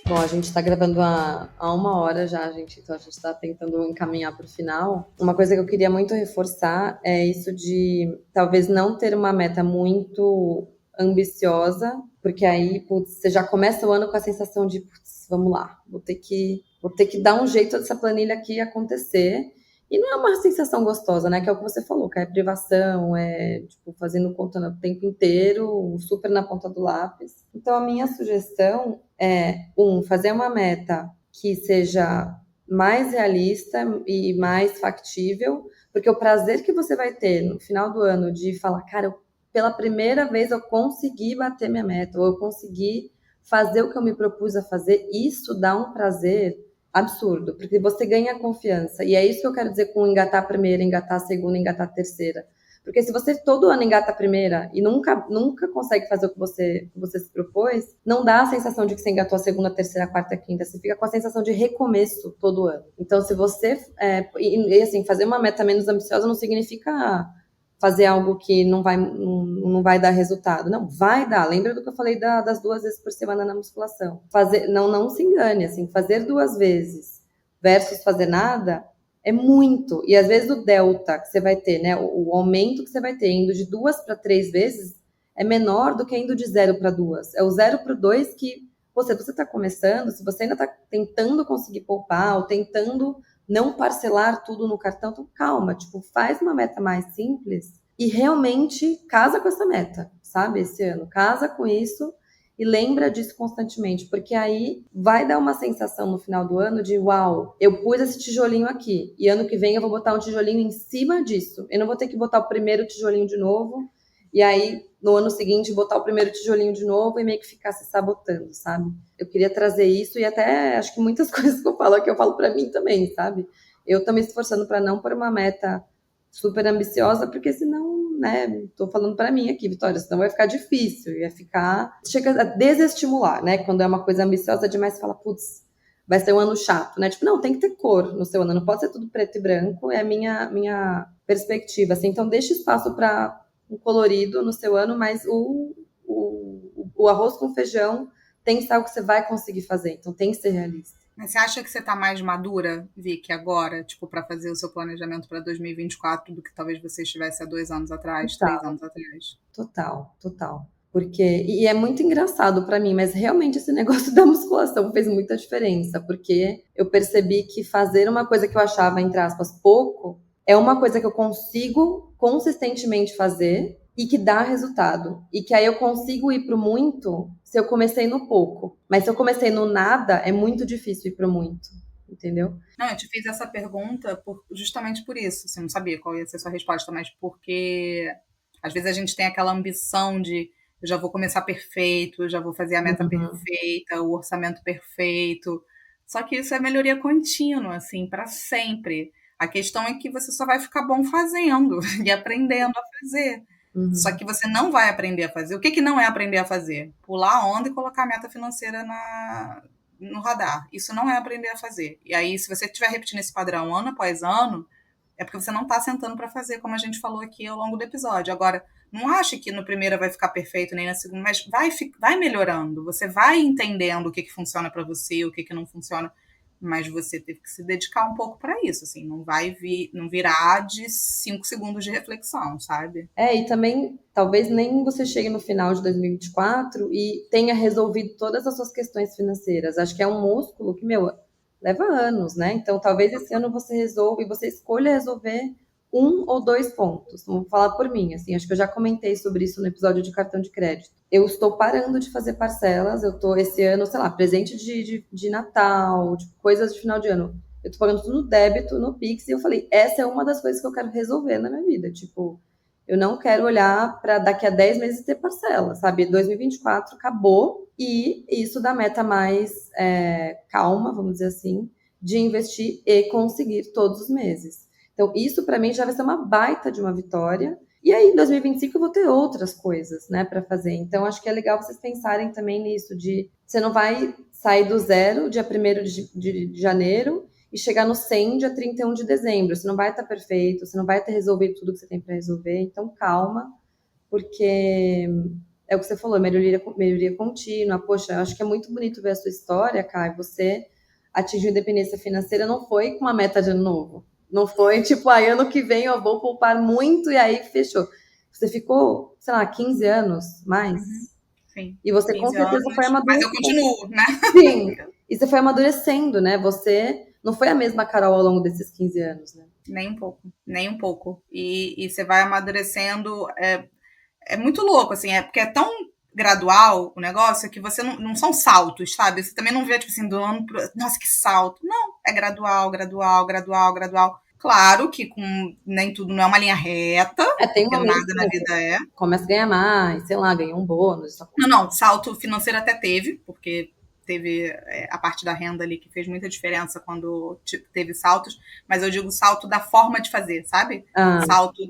Speaker 1: Bom, a gente está gravando há 1 hora já, gente, então a gente está tentando encaminhar para o final. Uma coisa que eu queria muito reforçar é isso de talvez não ter uma meta muito ambiciosa, porque aí, putz, você já começa o ano com a sensação de, putz, vamos lá, vou ter que dar um jeito dessa planilha aqui acontecer. E não é uma sensação gostosa, né? Que é o que você falou, que é privação, é tipo fazendo conta o tempo inteiro, super na ponta do lápis. Então a minha sugestão é, fazer uma meta que seja mais realista e mais factível, porque o prazer que você vai ter no final do ano de falar, cara, pela primeira vez eu consegui bater minha meta, ou eu consegui fazer o que eu me propus a fazer, isso dá um prazer absurdo, porque você ganha confiança. E é isso que eu quero dizer com engatar a primeira, engatar a segunda, engatar a terceira. Porque se você todo ano engata a primeira e nunca consegue fazer o que você se propôs, não dá a sensação de que você engatou a segunda, a terceira, a quarta, a quinta. Você fica com a sensação de recomeço todo ano. Então, se você... assim, fazer uma meta menos ambiciosa não significa fazer algo que não vai dar resultado. Não, vai dar. Lembra do que eu falei das 2 vezes por semana na musculação. Não se engane, assim, fazer 2 vezes versus fazer nada é muito. E às vezes o delta que você vai ter, né, o aumento que você vai ter indo de 2 para 3 vezes é menor do que indo de 0 para 2. É o 0 para 2 que você está começando, se você ainda está tentando conseguir poupar ou tentando não parcelar tudo no cartão, então calma, tipo, faz uma meta mais simples e realmente casa com essa meta, sabe? Esse ano, casa com isso e lembra disso constantemente, porque aí vai dar uma sensação no final do ano de uau, eu pus esse tijolinho aqui e ano que vem eu vou botar um tijolinho em cima disso. Eu não vou ter que botar o primeiro tijolinho de novo e aí no ano seguinte botar o primeiro tijolinho de novo e meio que ficar se sabotando, sabe? Eu queria trazer isso e até acho que muitas coisas que eu falo aqui eu falo para mim também, sabe? Eu tô me esforçando para não pôr uma meta super ambiciosa, porque senão, né, tô falando para mim aqui, Vitória, senão vai ficar difícil, chega a desestimular, né? Quando é uma coisa ambiciosa demais, você fala, putz, vai ser um ano chato, né? Tipo, não, tem que ter cor no seu ano, não pode ser tudo preto e branco, é a minha perspectiva, assim. Então deixa espaço para um colorido no seu ano, mas o arroz com feijão tem que ser algo que você vai conseguir fazer, então tem que ser realista.
Speaker 3: Mas você acha que você está mais madura, Vicky, agora, tipo, para fazer o seu planejamento para 2024 do que talvez você estivesse há 2 anos atrás, 3 anos atrás?
Speaker 1: Total. E é muito engraçado para mim, mas realmente esse negócio da musculação fez muita diferença, porque eu percebi que fazer uma coisa que eu achava, entre aspas, pouco, é uma coisa que eu consigo consistentemente fazer e que dá resultado. E que aí eu consigo ir pro muito se eu comecei no pouco. Mas se eu comecei no nada, é muito difícil ir pro muito. Entendeu?
Speaker 3: Não, eu te fiz essa pergunta justamente por isso. Você não sabia qual ia ser a sua resposta, mas porque às vezes a gente tem aquela ambição de eu já vou começar perfeito, eu já vou fazer a meta perfeita, o orçamento perfeito. Só que isso é melhoria contínua, assim, para sempre. A questão é que você só vai ficar bom fazendo e aprendendo a fazer. Só que você não vai aprender a fazer. O que não é aprender a fazer? Pular a onda e colocar a meta financeira no radar. Isso não é aprender a fazer. E aí, se você estiver repetindo esse padrão ano após ano, é porque você não está sentando para fazer, como a gente falou aqui ao longo do episódio. Agora, não ache que no primeiro vai ficar perfeito, nem na segunda, mas vai melhorando. Você vai entendendo o que funciona para você, o que não funciona. Mas você teve que se dedicar um pouco para isso, assim, não virar de 5 segundos de reflexão, sabe?
Speaker 1: E também, talvez nem você chegue no final de 2024 e tenha resolvido todas as suas questões financeiras. Acho que é um músculo que, leva anos, né? Então, talvez esse ano você resolva e você escolha resolver 1 ou 2 pontos. Vamos falar por mim, assim, acho que eu já comentei sobre isso no episódio de cartão de crédito. Eu estou parando de fazer parcelas, eu tô esse ano, sei lá, presente de Natal, tipo, coisas de final de ano. Eu tô pagando tudo no débito, no Pix, e eu falei, essa é uma das coisas que eu quero resolver na minha vida, tipo, eu não quero olhar para daqui a 10 meses ter parcela, sabe? 2024 acabou e isso dá meta mais calma, vamos dizer assim, de investir e conseguir todos os meses. Então, isso para mim já vai ser uma baita de uma vitória. E aí, em 2025, eu vou ter outras coisas, né, para fazer. Então, acho que é legal vocês pensarem também nisso, de você não vai sair do zero, dia 1º de janeiro, e chegar no 100 dia 31 de dezembro. Você não vai estar perfeito, você não vai ter resolvido tudo que você tem para resolver, então calma, porque é o que você falou, melhoria contínua. Poxa, eu acho que é muito bonito ver a sua história, Kai. Você atingiu independência financeira, não foi com uma meta de ano novo. Não foi tipo, ano que vem eu vou poupar muito e aí fechou. Você ficou, sei lá, 15 anos mais.
Speaker 3: Sim.
Speaker 1: E você com certeza foi amadurecendo.
Speaker 3: Mas eu continuo, né?
Speaker 1: Sim. E você foi amadurecendo, né? Você não foi a mesma Carol ao longo desses 15 anos, né?
Speaker 3: Nem um pouco, nem um pouco. E você vai amadurecendo. É muito louco, assim, porque é tão gradual o negócio que você não são saltos, sabe? Você também não vê, tipo assim, do ano pro... Nossa, que salto. Não, é gradual, gradual, gradual, gradual. Claro que nem tudo não é uma linha reta,
Speaker 1: tem
Speaker 3: porque nada na vida é.
Speaker 1: Começa a ganhar mais, sei lá, ganha um bônus.
Speaker 3: Não, salto financeiro até teve, porque teve a parte da renda ali que fez muita diferença quando teve saltos, mas eu digo salto da forma de fazer, sabe? Salto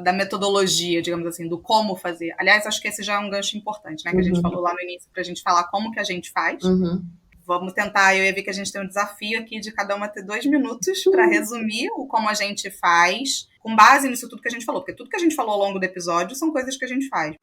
Speaker 3: da metodologia, digamos assim, do como fazer. Aliás, acho que esse já é um gancho importante, né? Que a gente falou lá no início, pra gente falar como que a gente faz. Vamos tentar, eu ia ver que a gente tem um desafio aqui de cada uma ter 2 minutos para resumir o como a gente faz, com base nisso tudo que a gente falou, porque tudo que a gente falou ao longo do episódio são coisas que a gente faz.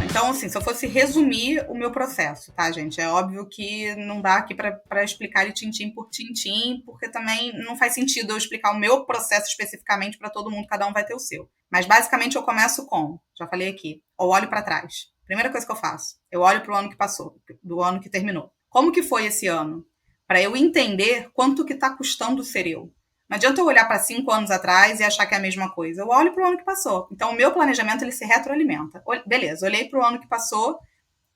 Speaker 3: Então, assim, se eu fosse resumir o meu processo, tá, gente? É óbvio que não dá aqui para explicar ele tintim por tintim, porque também não faz sentido eu explicar o meu processo especificamente para todo mundo, cada um vai ter o seu. Mas, basicamente, eu começo com, já falei aqui, eu olho para trás. Primeira coisa que eu faço, eu olho para o ano que passou, do ano que terminou. Como que foi esse ano? Para eu entender quanto que está custando ser eu. Não adianta eu olhar para 5 anos atrás e achar que é a mesma coisa. Eu olho para o ano que passou. Então, o meu planejamento, ele se retroalimenta. Beleza, olhei para o ano que passou,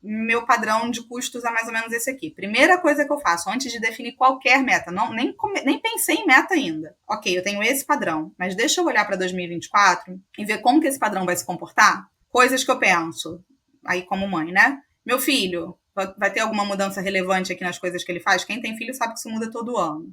Speaker 3: meu padrão de custos é mais ou menos esse aqui. Primeira coisa que eu faço, antes de definir qualquer meta, nem pensei em meta ainda. Ok, eu tenho esse padrão, mas deixa eu olhar para 2024 e ver como que esse padrão vai se comportar. Coisas que eu penso, aí como mãe, né? Meu filho, vai ter alguma mudança relevante aqui nas coisas que ele faz? Quem tem filho sabe que isso muda todo ano.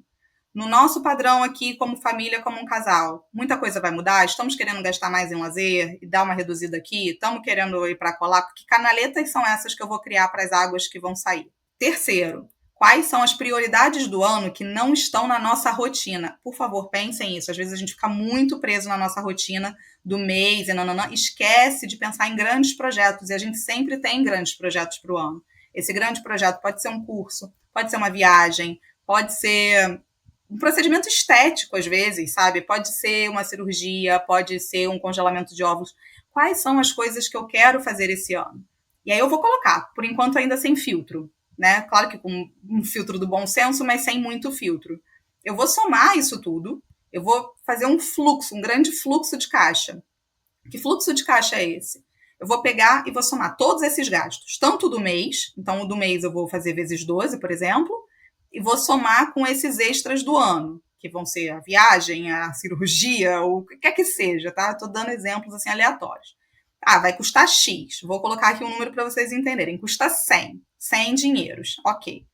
Speaker 3: No nosso padrão aqui, como família, como um casal, muita coisa vai mudar? Estamos querendo gastar mais em lazer e dar uma reduzida aqui? Estamos querendo ir para colar? Que canaletas são essas que eu vou criar para as águas que vão sair? Terceiro, quais são as prioridades do ano que não estão na nossa rotina? Por favor, pensem nisso. Às vezes a gente fica muito preso na nossa rotina do mês e esquece de pensar em grandes projetos. E a gente sempre tem grandes projetos para o ano. Esse grande projeto pode ser um curso, pode ser uma viagem, pode ser um procedimento estético, às vezes, sabe? Pode ser uma cirurgia, pode ser um congelamento de óvulos. Quais são as coisas que eu quero fazer esse ano? E aí eu vou colocar, por enquanto ainda sem filtro, né? Claro que com um filtro do bom senso, mas sem muito filtro. Eu vou somar isso tudo, eu vou fazer um fluxo, um grande fluxo de caixa. Que fluxo de caixa é esse? Eu vou pegar e vou somar todos esses gastos, tanto do mês, então o do mês eu vou fazer vezes 12, por exemplo, e vou somar com esses extras do ano, que vão ser a viagem, a cirurgia, ou o que quer que seja, tá? Estou dando exemplos assim aleatórios. Vai custar X. Vou colocar aqui um número para vocês entenderem. Custa 100. 100 dinheiros. Ok.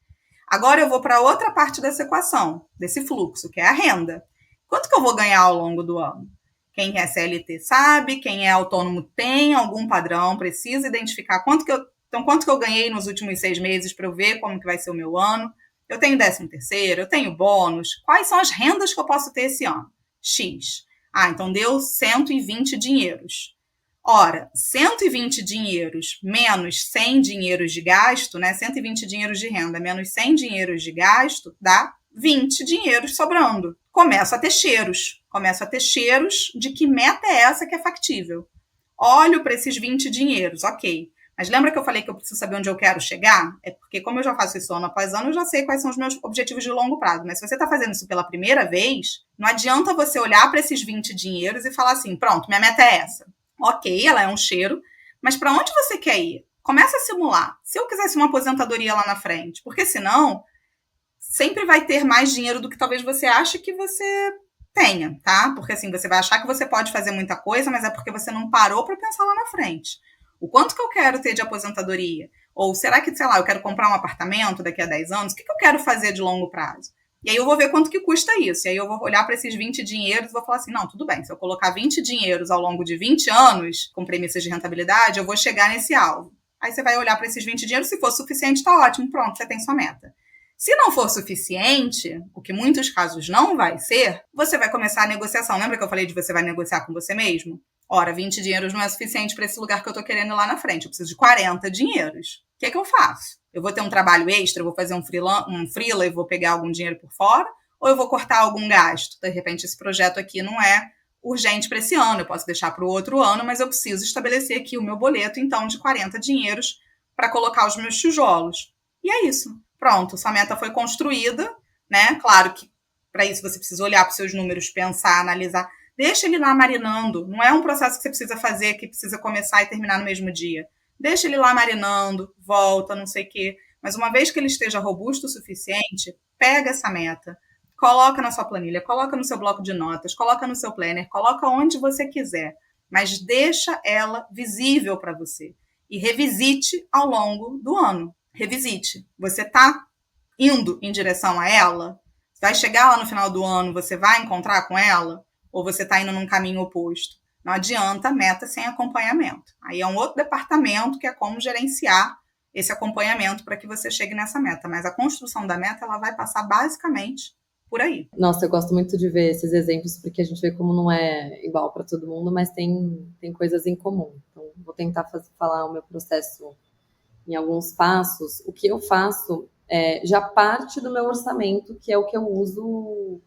Speaker 3: Agora eu vou para outra parte dessa equação, desse fluxo, que é a renda. Quanto que eu vou ganhar ao longo do ano? Quem é CLT sabe, quem é autônomo tem algum padrão, precisa identificar quanto que eu ganhei nos últimos 6 meses para eu ver como que vai ser o meu ano. Eu tenho 13º, eu tenho bônus. Quais são as rendas que eu posso ter esse ano? X. Então deu 120 dinheiros. Ora, 120 dinheiros menos 100 dinheiros de gasto, né? 120 dinheiros de renda menos 100 dinheiros de gasto, dá 20 dinheiros sobrando. Começo a ter cheiros. De que meta é essa que é factível. Olho para esses 20 dinheiros, ok. Mas lembra que eu falei que eu preciso saber onde eu quero chegar? É porque, como eu já faço isso ano após ano, eu já sei quais são os meus objetivos de longo prazo. Mas se você está fazendo isso pela primeira vez, não adianta você olhar para esses 20 dinheiros e falar assim, pronto, minha meta é essa. Ok, ela é um cheiro, mas para onde você quer ir? Começa a simular. Se eu quisesse uma aposentadoria lá na frente, porque senão sempre vai ter mais dinheiro do que talvez você ache que você tenha, tá? Porque assim, você vai achar que você pode fazer muita coisa, mas é porque você não parou para pensar lá na frente. O quanto que eu quero ter de aposentadoria? Ou será que, sei lá, eu quero comprar um apartamento daqui a 10 anos? O que eu quero fazer de longo prazo? E aí eu vou ver quanto que custa isso. E aí eu vou olhar para esses 20 dinheiros e vou falar assim, não, tudo bem, se eu colocar 20 dinheiros ao longo de 20 anos, com premissas de rentabilidade, eu vou chegar nesse alvo. Aí você vai olhar para esses 20 dinheiros, se for suficiente, tá ótimo, pronto, você tem sua meta. Se não for suficiente, o que em muitos casos não vai ser, você vai começar a negociação. Lembra que eu falei de você vai negociar com você mesmo? Ora, 20 dinheiros não é suficiente para esse lugar que eu tô querendo ir lá na frente. Eu preciso de 40 dinheiros. O que é que eu faço? Eu vou ter um trabalho extra, eu vou fazer um freela e vou pegar algum dinheiro por fora? Ou eu vou cortar algum gasto? De repente, esse projeto aqui não é urgente para esse ano, eu posso deixar para o outro ano, mas eu preciso estabelecer aqui o meu boleto, então, de 40 dinheiros para colocar os meus tijolos. E é isso. Pronto, sua meta foi construída, né? Claro que para isso você precisa olhar para os seus números, pensar, analisar. Deixa ele lá marinando. Não é um processo que você precisa fazer, que precisa começar e terminar no mesmo dia. Deixa ele lá marinando, volta, não sei o quê. Mas uma vez que ele esteja robusto o suficiente, pega essa meta, coloca na sua planilha, coloca no seu bloco de notas, coloca no seu planner, coloca onde você quiser, mas deixa ela visível para você. E revisite ao longo do ano. Revisite. Você está indo em direção a ela? Vai chegar lá no final do ano, você vai encontrar com ela? Ou você está indo num caminho oposto? Não adianta meta sem acompanhamento. Aí é um outro departamento que é como gerenciar esse acompanhamento para que você chegue nessa meta. Mas a construção da meta ela vai passar basicamente por aí.
Speaker 1: Nossa, eu gosto muito de ver esses exemplos, porque a gente vê como não é igual para todo mundo, mas tem coisas em comum. Então, vou tentar falar o meu processo em alguns passos. O que eu faço já parte do meu orçamento, que é o que eu uso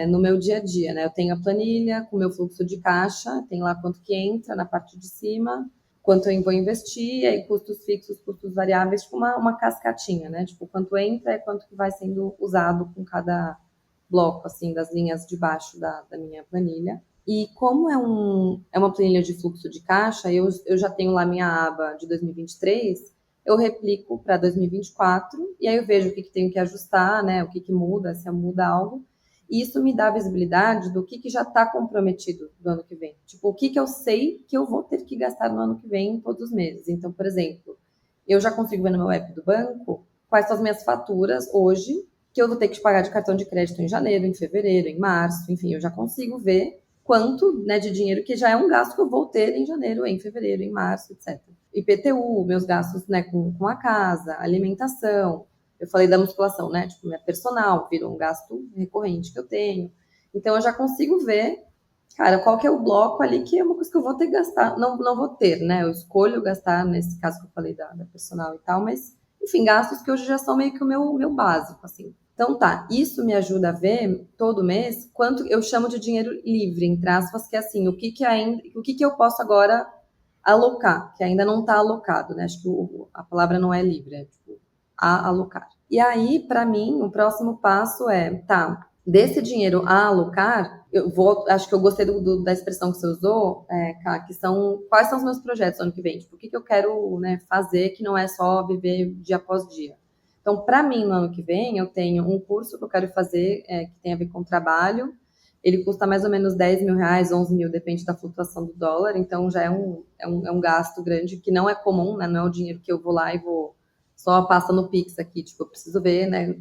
Speaker 1: no meu dia a dia, né? Eu tenho a planilha com o meu fluxo de caixa, tem lá quanto que entra na parte de cima, quanto eu vou investir, aí custos fixos, custos variáveis, tipo uma cascatinha, né? Tipo, quanto entra é quanto que vai sendo usado com cada bloco, assim, das linhas de baixo da minha planilha. E como é uma planilha de fluxo de caixa, eu já tenho lá minha aba de 2023, eu replico para 2024, e aí eu vejo o que tenho que ajustar, né? O que muda, se muda algo. E isso me dá visibilidade do que já está comprometido do ano que vem. Tipo, o que eu sei que eu vou ter que gastar no ano que vem, todos os meses. Então, por exemplo, eu já consigo ver no meu app do banco quais são as minhas faturas hoje, que eu vou ter que pagar de cartão de crédito em janeiro, em fevereiro, em março, enfim, eu já consigo ver quanto, né, de dinheiro que já é um gasto que eu vou ter em janeiro, em fevereiro, em março, etc. IPTU, meus gastos, né, com a casa, alimentação. Eu falei da musculação, né? Tipo, minha personal virou um gasto recorrente que eu tenho. Então, eu já consigo ver, cara, qual que é o bloco ali que é uma coisa que eu vou ter que gastar. Não vou ter, né? Eu escolho gastar, nesse caso que eu falei da personal e tal, mas, enfim, gastos que hoje já são meio que o meu básico, assim. Então, tá, isso me ajuda a ver, todo mês, quanto eu chamo de dinheiro livre, entre aspas, que é assim, o que eu posso agora alocar, que ainda não está alocado, né? Acho que a palavra não é livre, é tipo, a alocar. E aí, para mim, o próximo passo tá, desse dinheiro a alocar, acho que eu gostei da expressão que você usou, Ká, que quais são os meus projetos ano que vem? Tipo, o que eu quero, né, fazer que não é só viver dia após dia. Então, para mim, no ano que vem, eu tenho um curso que eu quero fazer que tem a ver com trabalho. Ele custa mais ou menos 10 mil reais, 11 mil, depende da flutuação do dólar. Então, já é um gasto grande que não é comum, né? Não é o dinheiro que eu vou lá e vou só passa no Pix aqui. Tipo, eu preciso ver, né?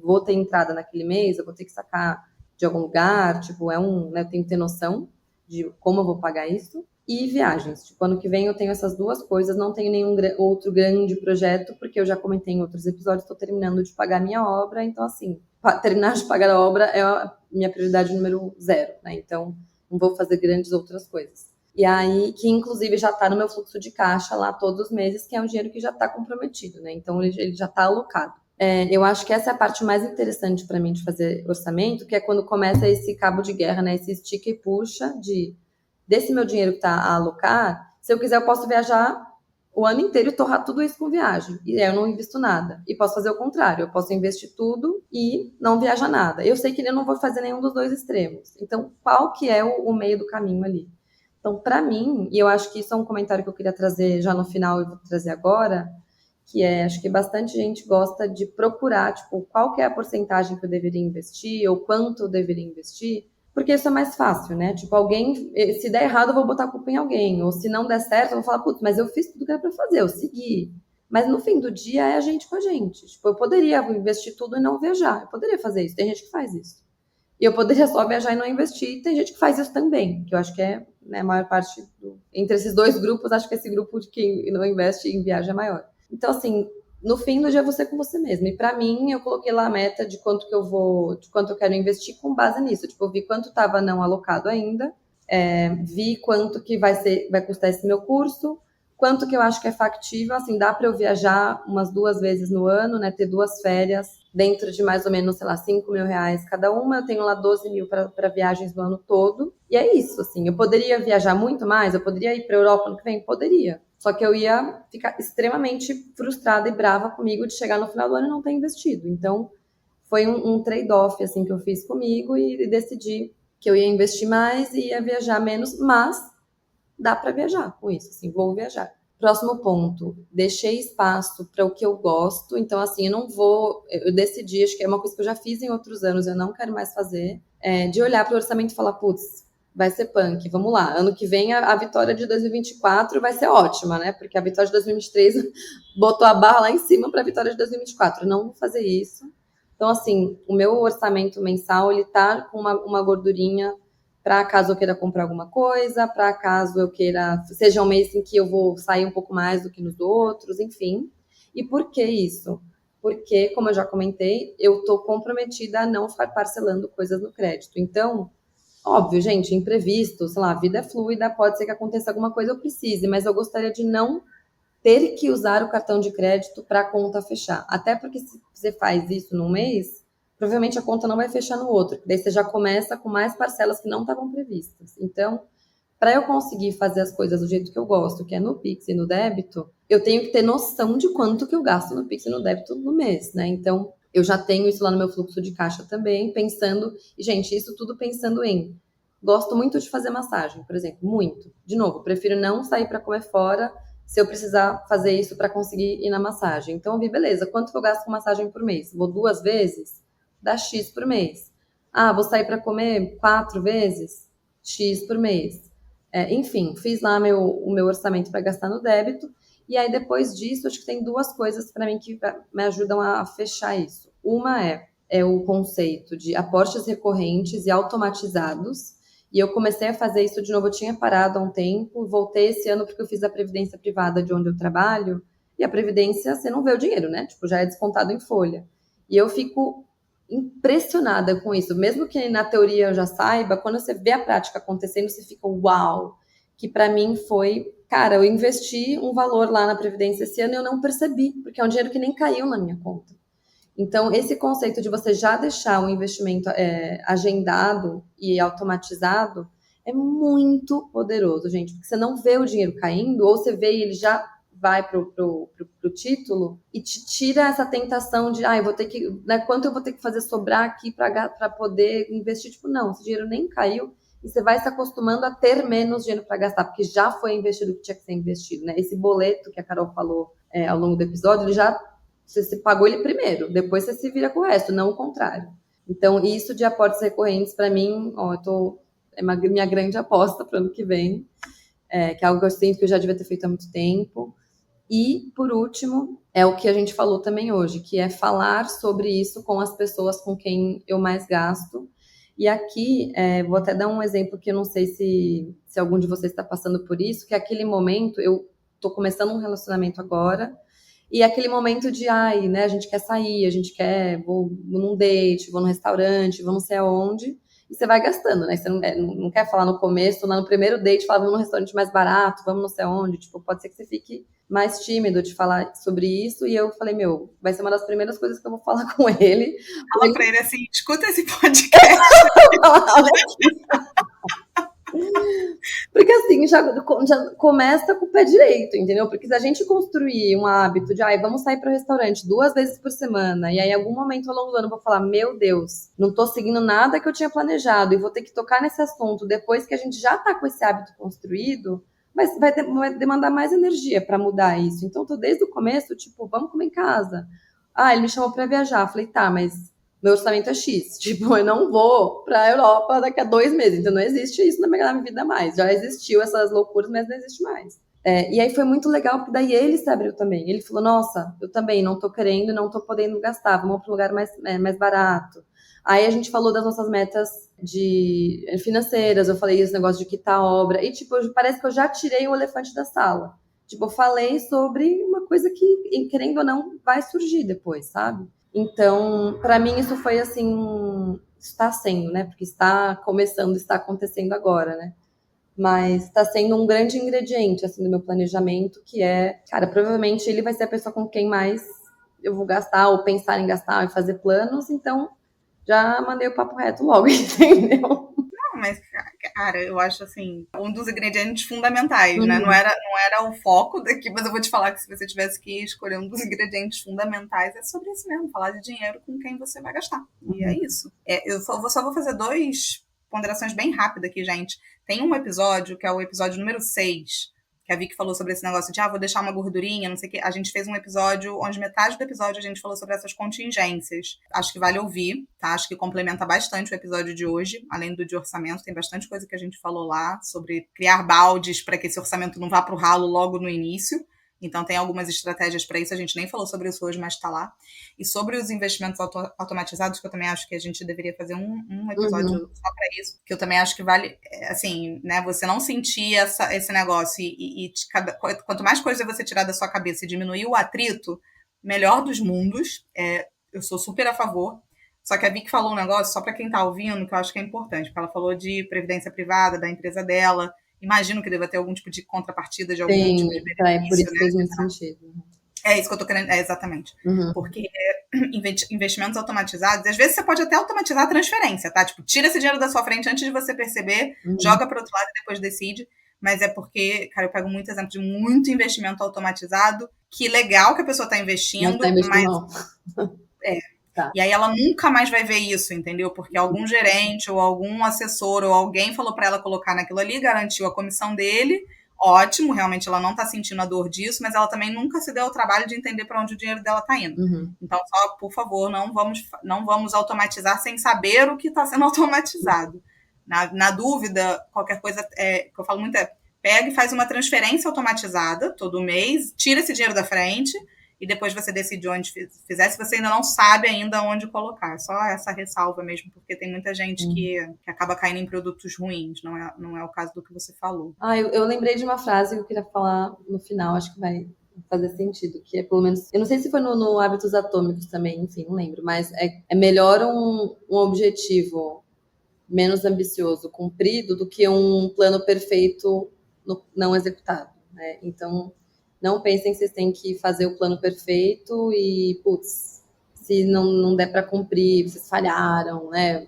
Speaker 1: Vou ter entrada naquele mês, eu vou ter que sacar de algum lugar. Tipo, né? Eu tenho que ter noção de como eu vou pagar isso. E viagens. Tipo, ano que vem eu tenho essas duas coisas, não tenho nenhum outro grande projeto, porque eu já comentei em outros episódios, estou terminando de pagar minha obra, então, assim, terminar de pagar a obra é a minha prioridade número 0, né? Então, não vou fazer grandes outras coisas. E aí, que inclusive já está no meu fluxo de caixa lá todos os meses, que é um dinheiro que já está comprometido, né? Então, ele já está alocado. Eu acho que essa é a parte mais interessante para mim de fazer orçamento, que é quando começa esse cabo de guerra, né? Esse estica e puxa desse meu dinheiro que está a alocar, se eu quiser eu posso viajar o ano inteiro e torrar tudo isso com viagem. E aí eu não invisto nada. E posso fazer o contrário, eu posso investir tudo e não viajar nada. Eu sei que eu não vou fazer nenhum dos dois extremos. Então, qual que é o meio do caminho ali? Então, para mim, e eu acho que isso é um comentário que eu queria trazer já no final e vou trazer agora, que acho que bastante gente gosta de procurar, tipo, qual que é a porcentagem que eu deveria investir ou quanto eu deveria investir, porque isso é mais fácil, né? Tipo, se der errado, eu vou botar a culpa em alguém. Ou se não der certo, eu vou falar, putz, mas eu fiz tudo que era pra fazer, eu segui. Mas no fim do dia é a gente com a gente. Tipo, eu poderia investir tudo e não viajar. Eu poderia fazer isso. Tem gente que faz isso. E eu poderia só viajar e não investir. Tem gente que faz isso também, que eu acho que é, né, a maior parte entre esses dois grupos, acho que esse grupo de quem não investe em viagem é maior. Então, assim, no fim do dia você é com você mesmo. E para mim, eu coloquei lá a meta de quanto que eu vou, de quanto eu quero investir com base nisso. Tipo, eu vi quanto estava não alocado ainda, vi quanto que vai custar esse meu curso, quanto que eu acho que é factível, assim, dá para eu viajar umas 2 vezes no ano, né, ter 2 férias dentro de mais ou menos, sei lá, 5 mil reais cada uma, eu tenho lá 12 mil para viagens no ano todo, e é isso, assim, eu poderia viajar muito mais, eu poderia ir para a Europa no que vem? Poderia, só que eu ia ficar extremamente frustrada e brava comigo de chegar no final do ano e não ter investido, então foi um trade-off, assim, que eu fiz comigo e decidi que eu ia investir mais e ia viajar menos, mas dá para viajar com isso, assim, vou viajar. Próximo ponto, deixei espaço para o que eu gosto, então assim, eu decidi, acho que é uma coisa que eu já fiz em outros anos, eu não quero mais fazer, de olhar para o orçamento e falar, putz, vai ser punk, vamos lá, ano que vem a vitória de 2024 vai ser ótima, né, porque a vitória de 2023 botou a barra lá em cima para a vitória de 2024, não vou fazer isso. Então assim, o meu orçamento mensal, ele tá com uma gordurinha para caso eu queira comprar alguma coisa, para caso eu queira, seja um mês em que eu vou sair um pouco mais do que nos outros, enfim. E por que isso? Porque, como eu já comentei, eu estou comprometida a não ficar parcelando coisas no crédito. Então, óbvio, gente, imprevisto, sei lá, a vida é fluida, pode ser que aconteça alguma coisa, eu precise, mas eu gostaria de não ter que usar o cartão de crédito para a conta fechar. Até porque se você faz isso num mês, provavelmente a conta não vai fechar no outro. Daí você já começa com mais parcelas que não estavam previstas. Então, para eu conseguir fazer as coisas do jeito que eu gosto, que é no Pix e no débito, eu tenho que ter noção de quanto que eu gasto no Pix e no débito no mês, né? Então, eu já tenho isso lá no meu fluxo de caixa também, pensando... E, gente, isso tudo pensando em... Gosto muito de fazer massagem, por exemplo, muito. De novo, prefiro não sair para comer fora se eu precisar fazer isso para conseguir ir na massagem. Então, eu vi, beleza, quanto que eu gasto com massagem por mês? Vou 2 vezes? Dá X por mês. Ah, vou sair para comer 4 vezes? X por mês. Enfim, fiz lá o meu orçamento para gastar no débito. E aí, depois disso, acho que tem 2 coisas para mim que me ajudam a fechar isso. Uma é o conceito de aportes recorrentes e automatizados. E eu comecei a fazer isso de novo, eu tinha parado há um tempo, voltei esse ano porque eu fiz a previdência privada de onde eu trabalho, e a previdência, você não vê o dinheiro, né? Tipo, já é descontado em folha. E eu fico impressionada com isso, mesmo que na teoria eu já saiba, quando você vê a prática acontecendo, você fica uau, que para mim foi, cara, eu investi um valor lá na previdência esse ano e eu não percebi, porque é um dinheiro que nem caiu na minha conta. Então, esse conceito de você já deixar o investimento agendado e automatizado é muito poderoso, gente, porque você não vê o dinheiro caindo, ou você vê e ele já vai pro título e te tira essa tentação de, eu vou ter que, né, quanto eu vou ter que fazer sobrar aqui para poder investir? Tipo, não, esse dinheiro nem caiu e você vai se acostumando a ter menos dinheiro para gastar, porque já foi investido o que tinha que ser investido, né? Esse boleto que a Carol falou ao longo do episódio, ele já você pagou ele primeiro, depois você se vira com o resto, não o contrário. Então, isso de aportes recorrentes, para mim, é minha grande aposta para o ano que vem, que é algo que eu sinto que eu já devia ter feito há muito tempo. E, por último, é o que a gente falou também hoje, que é falar sobre isso com as pessoas com quem eu mais gasto. E aqui, vou até dar um exemplo que eu não sei se algum de vocês está passando por isso, que é aquele momento, eu estou começando um relacionamento agora, e aquele momento de, né, a gente quer sair, a gente vou num date, vou num restaurante, vou não sei aonde, e você vai gastando, né? Você não quer falar no começo, lá no primeiro date, falar, vamos num restaurante mais barato, vamos não sei aonde, tipo, pode ser que você fique mais tímido de falar sobre isso, e eu falei, vai ser uma das primeiras coisas que eu vou falar com ele.
Speaker 3: Fala pra ele assim, escuta esse podcast.
Speaker 1: Olha aqui. Porque assim, já começa com o pé direito, entendeu? Porque se a gente construir um hábito de, vamos sair para o restaurante 2 vezes por semana, e aí em algum momento ao longo do ano eu vou falar, meu Deus, não tô seguindo nada que eu tinha planejado, e vou ter que tocar nesse assunto depois que a gente já tá com esse hábito construído, mas vai demandar mais energia para mudar isso. Então, tô desde o começo, tipo, vamos comer em casa. Ele me chamou para viajar. Falei, tá, mas meu orçamento é X. Tipo, eu não vou pra Europa daqui a 2 meses. Então, não existe isso na minha vida mais. Já existiu essas loucuras, mas não existe mais. E aí foi muito legal, porque daí ele se abriu também. Ele falou, nossa, eu também não tô querendo, não tô podendo gastar. Vamos para um lugar mais barato. Aí a gente falou das nossas metas financeiras, eu falei esse negócio de quitar a obra, e tipo, parece que eu já tirei o elefante da sala. Tipo, eu falei sobre uma coisa que, querendo ou não, vai surgir depois, sabe? Então, para mim isso foi assim, está sendo, né? Porque está começando, está acontecendo agora, né? Mas está sendo um grande ingrediente, assim, do meu planejamento, que é, cara, provavelmente ele vai ser a pessoa com quem mais eu vou gastar, ou pensar em gastar e fazer planos, então já mandei o papo reto logo, entendeu?
Speaker 3: Não, mas, cara, eu acho assim, um dos ingredientes fundamentais, né?
Speaker 1: Uhum.
Speaker 3: Não era o foco daqui, mas eu vou te falar que se você tivesse que escolher um dos ingredientes fundamentais, é sobre isso mesmo, falar de dinheiro com quem você vai gastar. E é isso. Eu só vou fazer duas ponderações bem rápidas aqui, gente. Tem um episódio, que é o episódio número 6, que a Vicky falou sobre esse negócio de, vou deixar uma gordurinha, não sei o quê. A gente fez um episódio onde metade do episódio a gente falou sobre essas contingências. Acho que vale ouvir, tá? Acho que complementa bastante o episódio de hoje. Além do de orçamento, tem bastante coisa que a gente falou lá sobre criar baldes para que esse orçamento não vá pro ralo logo no início. Então tem algumas estratégias para isso, a gente nem falou sobre isso hoje, mas está lá. E sobre os investimentos automatizados, que eu também acho que a gente deveria fazer um episódio só para isso, que eu também acho que vale, assim, né, você não sentir esse negócio quanto mais coisa você tirar da sua cabeça e diminuir o atrito, melhor dos mundos. Eu sou super a favor. Só que a Vicky falou um negócio, só para quem está ouvindo, que eu acho que é importante, porque ela falou de previdência privada, da empresa dela. Imagino que deva ter algum tipo de contrapartida, de algum tipo de benefício,
Speaker 1: por isso
Speaker 3: né?
Speaker 1: fez muito sentido.
Speaker 3: É isso que eu tô querendo, exatamente. Porque investimentos automatizados, às vezes você pode até automatizar a transferência, tá? Tipo, tira esse dinheiro da sua frente antes de você perceber, joga para outro lado e depois decide. Mas é porque, cara, eu pego muito exemplo de muito investimento automatizado, que legal que a pessoa tá investindo, mas Tá. E aí ela nunca mais vai ver isso, entendeu? Porque algum gerente ou algum assessor ou alguém falou para ela colocar naquilo ali, garantiu a comissão dele, ótimo, realmente ela não tá sentindo a dor disso, mas ela também nunca se deu o trabalho de entender para onde o dinheiro dela tá indo. Então, só, por favor, não vamos automatizar sem saber o que está sendo automatizado. Na dúvida, qualquer coisa que eu falo muito pega e faz uma transferência automatizada todo mês, tira esse dinheiro da frente, e depois você decide onde fizer, se você ainda não sabe ainda onde colocar. Só essa ressalva mesmo, porque tem muita gente que acaba caindo em produtos ruins, não é o caso do que você falou.
Speaker 1: Eu lembrei de uma frase que eu queria falar no final, acho que vai fazer sentido, que é pelo menos, eu não sei se foi no Hábitos Atômicos também, enfim, não lembro, mas é melhor um objetivo menos ambicioso cumprido do que um plano perfeito não executado, né? Então, não pensem que vocês têm que fazer o plano perfeito e, putz, se não der para cumprir, vocês falharam, né?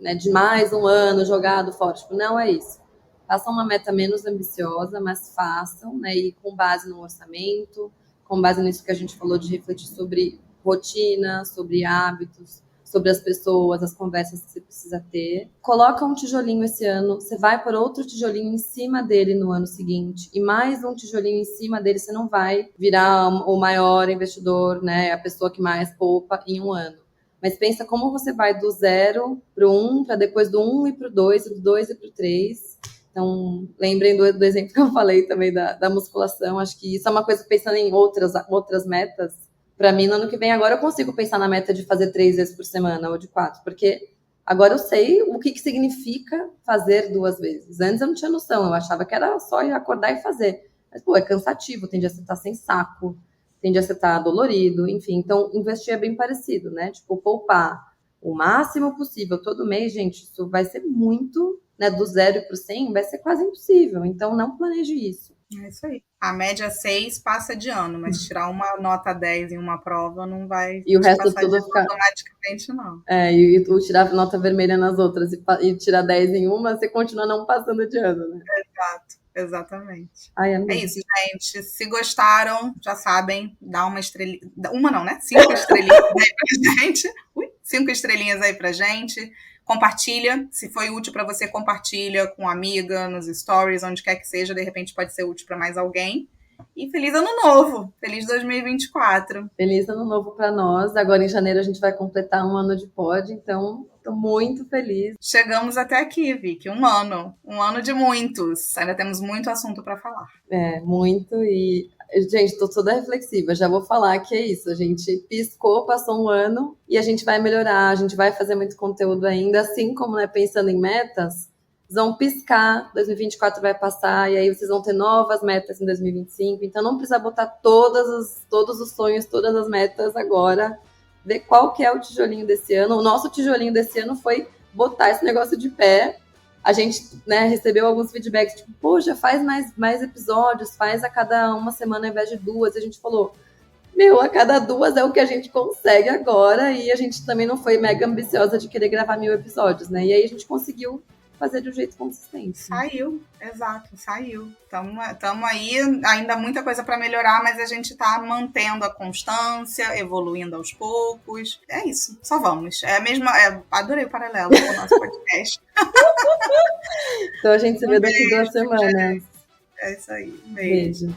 Speaker 1: Né, de mais um ano jogado fora. Tipo, não é isso. Façam uma meta menos ambiciosa, mas façam, né? E com base no orçamento, com base nisso que a gente falou de refletir sobre rotina, sobre hábitos, sobre as pessoas, as conversas que você precisa ter. Coloca um tijolinho esse ano, você vai por outro tijolinho em cima dele no ano seguinte, e mais um tijolinho em cima dele, você não vai virar o maior investidor, né, a pessoa que mais poupa em um ano. Mas pensa como você vai do 0 para o 1, para depois do 1 e para o 2, do 2 e para o 3. Então, lembrem do exemplo que eu falei também da musculação. Acho que isso é uma coisa, pensando em outras metas, para mim, no ano que vem, agora eu consigo pensar na meta de fazer 3 vezes por semana ou de 4, porque agora eu sei o que significa fazer 2 vezes. Antes eu não tinha noção, eu achava que era só ir acordar e fazer. Mas, é cansativo, tem dia que você tá sem saco, tem dia que você tá dolorido, enfim. Então, investir é bem parecido, né? Tipo, poupar o máximo possível todo mês, gente, isso vai ser muito, né? Do 0 para o 100 vai ser quase impossível. Então, não planeje isso.
Speaker 3: É isso aí. A média 6 passa de ano, mas tirar uma nota 10 em uma prova não vai
Speaker 1: e o resto
Speaker 3: passar
Speaker 1: tudo
Speaker 3: de ano automaticamente, não.
Speaker 1: E tirar nota vermelha nas outras e tirar 10 em uma, você continua não passando de ano, né?
Speaker 3: Exato, exatamente.
Speaker 1: É
Speaker 3: isso, gente. Se gostaram, já sabem, dá uma estrelinha. Uma não, né? 5 estrelinhas aí pra gente. 5 estrelinhas aí pra gente. Compartilha, se foi útil para você, compartilha com uma amiga, nos stories, onde quer que seja, de repente pode ser útil para mais alguém. E feliz ano novo! Feliz 2024!
Speaker 1: Feliz ano novo para nós. Agora em janeiro a gente vai completar um ano de pod, então estou muito feliz.
Speaker 3: Chegamos até aqui, Vicky, um ano de muitos. Ainda temos muito assunto para falar.
Speaker 1: Muito. E, gente, estou toda reflexiva. Já vou falar que é isso. A gente piscou, passou um ano e a gente vai melhorar. A gente vai fazer muito conteúdo ainda, assim como, né, pensando em metas. Vocês vão piscar, 2024 vai passar, e aí vocês vão ter novas metas em 2025. Então não precisa botar todos os sonhos, todas as metas agora. Ver qual que é o tijolinho desse ano. O nosso tijolinho desse ano foi botar esse negócio de pé. A gente, né, recebeu alguns feedbacks, tipo, poxa, faz mais episódios, faz a cada uma semana ao invés de 2. E a gente falou, a cada 2 é o que a gente consegue agora. E a gente também não foi mega ambiciosa de querer gravar 1000 episódios, né? E aí a gente conseguiu fazer de um jeito consistente.
Speaker 3: Saiu. Tamo aí, ainda muita coisa para melhorar, mas a gente tá mantendo a constância, evoluindo aos poucos. É isso, só vamos. Adorei o paralelo com o nosso podcast.
Speaker 1: Então a gente se vê daqui 2 semanas.
Speaker 3: É isso aí.
Speaker 1: Beijo.